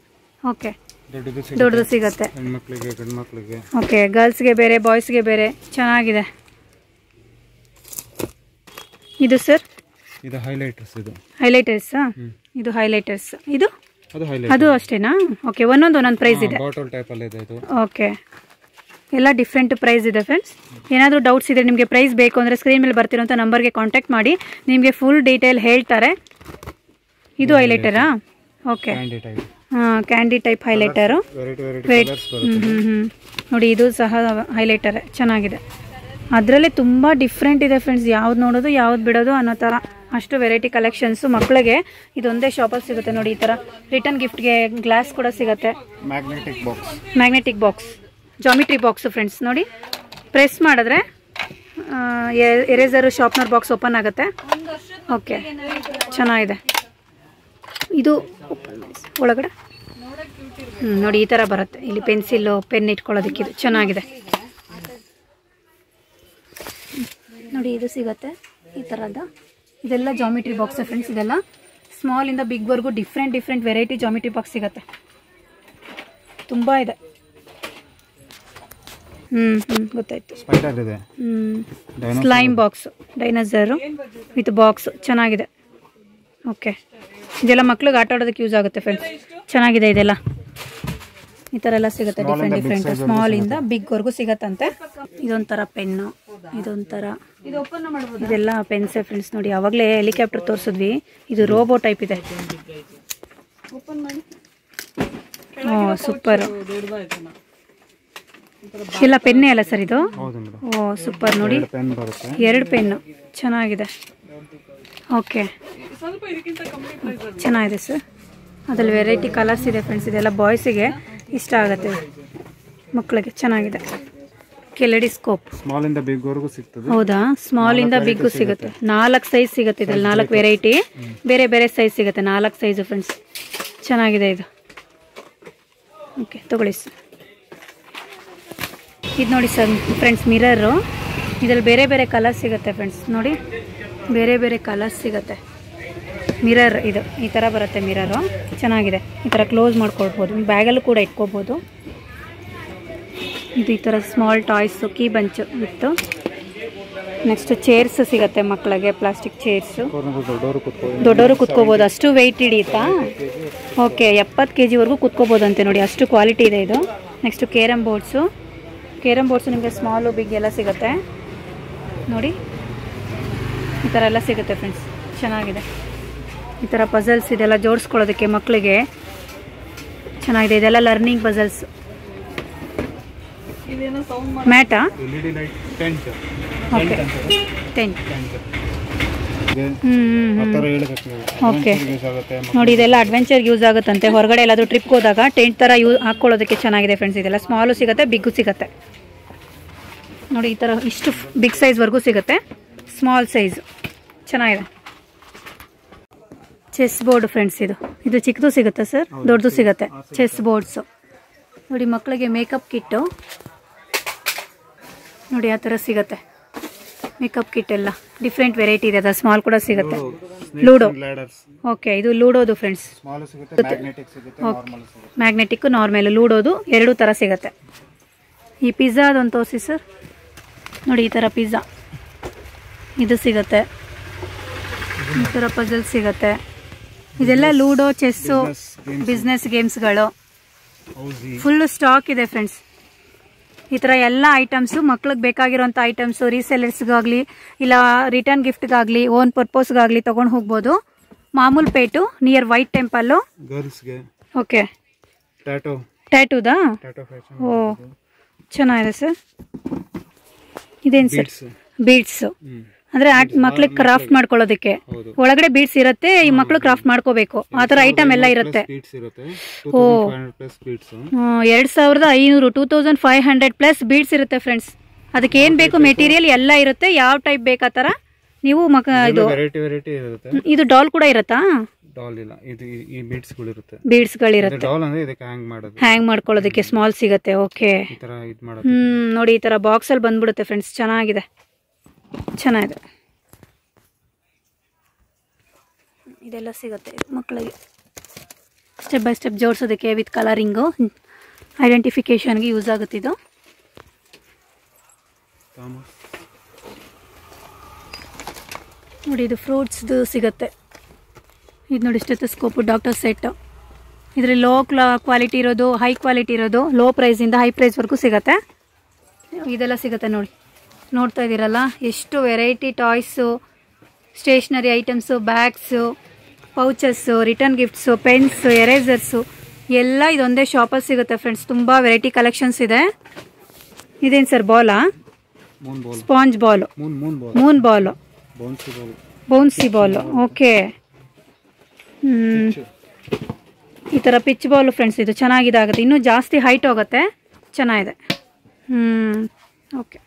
ಓಕೆ, ದೊಡ್ಡದು ಸಿಗುತ್ತೆ. ಓಕೆ, ಗರ್ಲ್ಸ್ಗೆ ಬೇರೆ, ಬಾಯ್ಸ್ಗೆ ಬೇರೆ, ಚೆನ್ನಾಗಿದೆ. ಇದು ಸರ್? ಇದು ಹೈಲೈಟರ್ಸ್. ಇದು ಹೈಲೈಟರ್ಸಾ? ಇದು ಹೈಲೈಟರ್ಸ್. ಇದು ಅದು ಅಷ್ಟೇನಾ? ಓಕೆ, ಒಂದೊಂದು ಪ್ರೈಸ್ ಇದೆ. ಬಾಟಲ್ ಟೈಪ್ ಅಲ್ಲಿ ಇದೆ ಇದು. ಓಕೆ, ಎಲ್ಲ ಡಿಫ್ರೆಂಟ್ ಪ್ರೈಸ್ ಇದೆ ಫ್ರೆಂಡ್ಸ್. ಏನಾದರೂ ಡೌಟ್ಸ್ ಇದ್ದರೆ ನಿಮಗೆ ಪ್ರೈಸ್ ಬೇಕು ಅಂದರೆ ಸ್ಕ್ರೀನ್ ಮೇಲೆ ಬರ್ತಿರೋಂಥ ನಂಬರ್ಗೆ ಕಾಂಟ್ಯಾಕ್ಟ್ ಮಾಡಿ, ನಿಮಗೆ ಫುಲ್ ಡೀಟೇಲ್ ಹೇಳ್ತಾರೆ. ಇದು ಹೈಲೈಟರಾ? ಓಕೆ, ಹಾಂ, ಕ್ಯಾಂಡಿ ಟೈಪ್ ಹೈಲೈಟರು. ನೋಡಿ ಇದು ಸಹ ಹೈಲೈಟರ್, ಚೆನ್ನಾಗಿದೆ. ಅದರಲ್ಲೇ ತುಂಬ ಡಿಫ್ರೆಂಟ್ ಇದೆ ಫ್ರೆಂಡ್ಸ್. ಯಾವ್ದು ನೋಡೋದು ಯಾವ್ದು ಬಿಡೋದು ಅನ್ನೋ ಥರ ಅಷ್ಟು ವೆರೈಟಿ ಕಲೆಕ್ಷನ್ಸು ಮಕ್ಕಳಿಗೆ ಇದೊಂದೇ ಶಾಪಲ್ಲಿ ಸಿಗುತ್ತೆ. ನೋಡಿ ಈ ಥರ ರಿಟರ್ನ್ ಗಿಫ್ಟ್ಗೆ ಗ್ಲಾಸ್ ಕೂಡ ಸಿಗುತ್ತೆ. Magnetic box, geometry box friends. ನೋಡಿ ಪ್ರೆಸ್ ಮಾಡಿದ್ರೆ ಎರೇಸರು ಶಾರ್ಪ್ನರ್ ಬಾಕ್ಸ್ ಓಪನ್ ಆಗುತ್ತೆ. ಓಕೆ, ಚೆನ್ನಾಗಿದೆ. ಇದು ಒಳಗಡೆ ನೋಡಿ ಈ ಥರ ಬರುತ್ತೆ. ಇಲ್ಲಿ ಪೆನ್ಸಿಲ್ಲು, ಪೆನ್ ಇಟ್ಕೊಳ್ಳೋದಕ್ಕೆ ಇದು ಚೆನ್ನಾಗಿದೆ. ನೋಡಿ ಇದು ಸಿಗುತ್ತೆ ಈ ಥರದ. ಇದೆಲ್ಲ ಜಾಮಿಟ್ರಿ ಬಾಕ್ಸ್ ಫ್ರೆಂಡ್ಸ್. ಇದೆಲ್ಲ ಸ್ಮಾಲಿಂದ ಬಿಗ್ವರೆಗೂ ಡಿಫ್ರೆಂಟ್ ವೆರೈಟಿ ಜಾಮಿಟ್ರಿ ಬಾಕ್ಸ್ ಸಿಗುತ್ತೆ. ತುಂಬ ಇದೆ. ಗೊತ್ತಾಯ್ತು. ಸ್ಲೈಮ್ ಬಾಕ್ಸ್, ಡೈನೋಸರು ವಿತ್ ಬಾಕ್ಸ್, ಚೆನ್ನಾಗಿದೆ. ಓಕೆ, ಇದೆಲ್ಲ ಮಕ್ಳಿಗೆ ಆಟ ಆಡೋದಕ್ಕೆ ಯೂಸ್ ಆಗುತ್ತೆ ಫ್ರೆಂಡ್ಸ್. ಚೆನ್ನಾಗಿದೆ. ಇದೆಲ್ಲ ಈ ಥರ ಎಲ್ಲ ಸಿಗುತ್ತೆ, ಡಿಫ್ರೆಂಟ್ ಸ್ಮಾಲಿಂದ ಬಿಗ್ವರೆಗೂ ಸಿಗತ್ತಂತೆ. ಇದೊಂಥರ ಪೆನ್ನು, ಇದೊಂಥರ, ಇದೆಲ್ಲ ಪೆನ್ಸೆ ಫ್ರೆಂಡ್ಸ್. ನೋಡಿ ಆವಾಗಲೇ ಹೆಲಿಕಾಪ್ಟರ್ ತೋರಿಸಿದ್ವಿ, ಇದು ರೋಬೋ ಟೈಪ್ ಇದೆ. ಓ ಸೂಪರ್, ಎಲ್ಲ ಪೆನ್ನೇ ಅಲ್ಲ ಸರ್ ಇದು? ಓ ಸೂಪರ್. ನೋಡಿ 2 ಪೆನ್ನು, ಚೆನ್ನಾಗಿದೆ. ಓಕೆ, ಚೆನ್ನಾಗಿದೆ ಸರ್. ಅದ್ರಲ್ಲಿ ವೆರೈಟಿ ಕಲರ್ಸ್ ಇದೆ ಫ್ರೆಂಡ್ಸ್. ಇದೆಲ್ಲ ಬಾಯ್ಸಿಗೆ ಇಷ್ಟ ಆಗುತ್ತೆ, ಮಕ್ಕಳಿಗೆ ಚೆನ್ನಾಗಿದೆ. ಕೆಳಡಿ ಸ್ಕೋಪ್, ಸ್ಮಾಲ್ ಇಂದ ಬಿಗ್ ವರೆಗೂ ಸಿಗ್ತದೆ. ಹೌದಾ? ಸ್ಮಾಲ್ ಇಂದ ಬಿಗ್ ಸಿಗುತ್ತೆ. 4 ಸೈಜ್ ಸಿಗುತ್ತೆ ಇದ್ರಲ್ಲಿ, 4 ವೆರೈಟಿ, ಬೇರೆ ಸೈಜ್ ಸಿಗುತ್ತೆ. 4 ಸೈಜು ಫ್ರೆಂಡ್ಸ್, ಚೆನ್ನಾಗಿದೆ ಇದು. ಓಕೆ, ತಗೊಳ್ಳಿ ಸರ್. ಇದು ನೋಡಿ ಸರ್ ಫ್ರೆಂಡ್ಸ್, ಮಿರರು. ಇದರಲ್ಲಿ ಬೇರೆ ಕಲರ್ಸ್ ಸಿಗುತ್ತೆ ಫ್ರೆಂಡ್ಸ್. ನೋಡಿ ಬೇರೆ ಕಲರ್ಸ್ ಸಿಗುತ್ತೆ. ಮಿರರ್ ಇದು ಈ ಥರ ಬರುತ್ತೆ ಮಿರರು, ಚೆನ್ನಾಗಿದೆ. ಈ ಥರ ಕ್ಲೋಸ್ ಮಾಡ್ಕೊಳ್ಬೋದು, ಬ್ಯಾಗಲ್ಲೂ ಕೂಡ ಇಟ್ಕೋಬೋದು. ಇದು ಈ ಥರ ಸ್ಮಾಲ್ ಟಾಯ್ಸು, ಕೀ ಬಂಚು ಇತ್ತು. ನೆಕ್ಸ್ಟ್ ಚೇರ್ಸ್ ಸಿಗುತ್ತೆ ಮಕ್ಕಳಿಗೆ, ಪ್ಲಾಸ್ಟಿಕ್ ಚೇರ್ಸು. ದೊಡ್ಡವರು ಕುತ್ಕೋಬೋದು, ಅಷ್ಟು ವೆಯ್ಟ್ ಹಿಡಿಯುತ್ತಾ? ಓಕೆ, 70 kg ಕುತ್ಕೋಬೋದಂತೆ. ನೋಡಿ ಅಷ್ಟು ಕ್ವಾಲಿಟಿ ಇದೆ ಇದು. ನೆಕ್ಸ್ಟು ಕೇರಮ್ ಬೋರ್ಡ್ಸು ನಿಮಗೆ ಸ್ಮಾಲು ಬಿಗ್ ಎಲ್ಲ ಸಿಗುತ್ತೆ. ನೋಡಿ ಈ ಥರ ಎಲ್ಲ ಸಿಗುತ್ತೆ ಫ್ರೆಂಡ್ಸ್, ಚೆನ್ನಾಗಿದೆ. ಈ ಥರ ಪಜಲ್ಸ್ ಇದೆಲ್ಲ ಜೋಡಿಸ್ಕೊಳ್ಳೋದಕ್ಕೆ ಮಕ್ಕಳಿಗೆ ಚೆನ್ನಾಗಿದೆ. ಇದೆಲ್ಲ ಲರ್ನಿಂಗ್ ಪಜಲ್ಸ್. ಮ್ಯಾಟಾ? Okay, tent. ಗೆ ಆ ಥರ ಹೇಳಕ್ಕೆ ಓಕೆ ಯೂಸ್ ಆಗುತ್ತೆ. ನೋಡಿ ಇದೆಲ್ಲ ಅಡ್ವೆಂಚರ್ಗೆ ಯೂಸ್ ಆಗುತ್ತಂತೆ. ಹೊರಗಡೆ ಎಲ್ಲಾದರೂ ಟ್ರಿಪ್ಗೆ ಹೋದಾಗ ಟೆಂಟ್ ಥರ ಹಾಕ್ಕೊಳ್ಳೋದಕ್ಕೆ ಚೆನ್ನಾಗಿದೆ ಫ್ರೆಂಡ್ಸ್. ಇದೆಲ್ಲ ಸ್ಮಾಲು ಸಿಗುತ್ತೆ, ಬಿಗ್ಗು ಸಿಗುತ್ತೆ. ನೋಡಿ ಈ ಥರ ಇಷ್ಟು ಬಿಗ್ ಸೈಜ್ವರೆಗೂ ಸಿಗುತ್ತೆ, ಸ್ಮಾಲ್ ಸೈಜು ಚೆನ್ನಾಗಿದೆ. ಚೆಸ್ ಬೋರ್ಡ್ ಫ್ರೆಂಡ್ಸ್, ಇದು ಚಿಕ್ಕದು ಸಿಗುತ್ತೆ ಸರ್, ದೊಡ್ಡದು ಸಿಗುತ್ತೆ. ಚೆಸ್ ಬೋರ್ಡ್ಸು ನೋಡಿ, ಮಕ್ಕಳಿಗೆ ಮೇಕಪ್ ಕಿಟ್ಟು ನೋಡಿ ಆ ಥರ ಸಿಗುತ್ತೆ. ಮೇಕಪ್ ಕಿಟ್ ಎಲ್ಲ ಡಿಫ್ರೆಂಟ್ ವೆರೈಟಿ ಇದೆ. ಅದು ಸ್ಮಾಲ್ ಕೂಡ ಸಿಗುತ್ತೆ. ಲೂಡೋ, ಓಕೆ ಇದು ಲೂಡೋದು ಫ್ರೆಂಡ್ಸ್. ಮ್ಯಾಗ್ನೆಟಿಕ್ ನಾರ್ಮಲ್ ಲೂಡೋದು ಎರಡೂ ಥರ ಸಿಗುತ್ತೆ. ಈ ಪಿಜ್ಜಾದೊಂದು ತೋರಿಸಿ ಸರ್. ನೋಡಿ ಈ ಥರ ಪಿಜ್ಜಾ ಇದು ಸಿಗುತ್ತೆ. ಈ ಥರ ಪಜಲ್ ಸಿಗುತ್ತೆ. ಇದೆಲ್ಲ ಲೂಡೋ, ಚೆಸ್ಸು, ಬಿಸ್ನೆಸ್ ಗೇಮ್ಸ್ಗಳು ಫುಲ್ಲು ಸ್ಟಾಕ್ ಇದೆ ಫ್ರೆಂಡ್ಸ್. ಈ ಥರ ಎಲ್ಲ ಐಟಮ್ಸು ಮಕ್ಳಿಗೆ ಬೇಕಾಗಿರೋಂಥ ಐಟಮ್ಸು ರೀಸೆಲರ್ಸ್ಗಾಗಲಿ ಇಲ್ಲ ರಿಟರ್ನ್ ಗಿಫ್ಟ್ಗಾಗಲಿ ಓನ್ ಪರ್ಪಸ್ಗಾಗಲಿ ತೊಗೊಂಡು ಹೋಗ್ಬೋದು. ಮಾಮೂಲ್ ಪೇಟು ನಿಯರ್ ವೈಟ್ ಟೆಂಪಲ್ಲು. ಗರ್ಲ್ಸ್ಗೆ ಓಕೆ, ಟ್ಯಾಟೂದಾ? ಓ ಚೆನ್ನಾಗಿದೆ ಸರ್. ಇದೇನು ಸರ್? ಬೀಡ್ಸು ಅಂದರೆ ಮಕ್ಳಿಗೆ ಕ್ರಾಫ್ಟ್ ಮಾಡ್ಕೊಳ್ಳೋದಕ್ಕೆ. ಒಳಗಡೆ ಬೀಡ್ಸ್ ಇರುತ್ತೆ, ಈ ಮಕ್ಳು ಕ್ರಾಫ್ಟ್ ಮಾಡ್ಕೋಬೇಕು. ಆ ಥರ ಐಟಮ್ ಎಲ್ಲ ಇರುತ್ತೆ. ಓ 2500 2500 ಪ್ಲಸ್ ಬೀಡ್ಸ್ ಇರುತ್ತೆ ಫ್ರೆಂಡ್ಸ್. ಅದಕ್ಕೆ ಏನು ಬೇಕು ಮೆಟೀರಿಯಲ್ ಎಲ್ಲ ಇರುತ್ತೆ. ಯಾವ ಟೈಪ್ ಬೇಕು ಆ ಥರ ನೀವು ಇದು ಡಾಲ್ ಕೂಡ ಇರುತ್ತಾ? ಡಾಲ್ ಇಲ್ಲ, ಇದು ಈ ಬೀಡ್ಸ್ಗಳಿರುತ್ತೆ. ಬೀಡ್ಸ್ಗಳಿರುತ್ತೆ. ಡಾಲ್ ಅಂದ್ರೆ ಇದಕ್ಕೆ ಹ್ಯಾಂಗ್ ಮಾಡೋದು, ಹ್ಯಾಂಗ್ ಮಾಡ್ಕೊಳ್ಳೋದಕ್ಕೆ ಸ್ಮಾಲ್ ಸಿಗುತ್ತೆ. ಓಕೆ, ಈ ತರ ಇದು ಮಾಡೋದು. ನೋಡಿ ಈ ಥರ ಬಾಕ್ಸಲ್ಲಿ ಬಂದ್ಬಿಡುತ್ತೆ ಫ್ರೆಂಡ್ಸ್. ಚೆನ್ನಾಗಿದೆ, ಚೆನ್ನಾಗಿದೆ. ಇದೆಲ್ಲ ಸಿಗುತ್ತೆ ಮಕ್ಕಳಿಗೆ ಸ್ಟೆಪ್ ಬೈ ಸ್ಟೆಪ್ ಜೋಡಿಸೋದಕ್ಕೆ ವಿತ್ ಕಲರಿಂಗು, ಐಡೆಂಟಿಫಿಕೇಷನ್ಗೆ ಯೂಸ್ ಆಗುತ್ತೆ ಇದು. ನೋಡಿ ಇದು ಫ್ರೂಟ್ಸ್ದು ಸಿಗುತ್ತೆ. ಇದು ನೋಡಿ ಸ್ಟೆಥೋಸ್ಕೋಪು, ಡಾಕ್ಟರ್ ಸೆಟ್. ಇದರಲ್ಲಿ ಲೋ ಕ್ವಾಲಿಟಿ ಇರೋದು, ಹೈ ಕ್ವಾಲಿಟಿ ಇರೋದು, ಲೋ ಪ್ರೈಸಿಂದ ಹೈ ಪ್ರೈಸ್ವರೆಗೂ ಸಿಗುತ್ತೆ. ಇದೆಲ್ಲ ಸಿಗುತ್ತೆ ನೋಡಿ, ನೋಡ್ತಾ ಇದ್ದೀರಲ್ಲ ಎಷ್ಟು variety toys, stationery items, bags, pouches, return gifts, pens, erasers ಎಲ್ಲ ಇದೊಂದೇ ಶಾಪಲ್ಲಿ ಸಿಗುತ್ತೆ ಫ್ರೆಂಡ್ಸ್. ತುಂಬ ವೆರೈಟಿ ಕಲೆಕ್ಷನ್ಸ್ ಇದೆ. ಇದೇನು ಸರ್ ಬಾಲಾ? Sponge ball, moon ball, bouncy ball. Okay, ಈ ಥರ ಪಿಚ್ ಬಾಲು ಫ್ರೆಂಡ್ಸ್. ಇದು ಚೆನ್ನಾಗಿದಾಗುತ್ತೆ, ಇನ್ನೂ ಜಾಸ್ತಿ ಹೈಟ್ ಹೋಗುತ್ತೆ, ಚೆನ್ನಾಗಿದೆ. ಓಕೆ.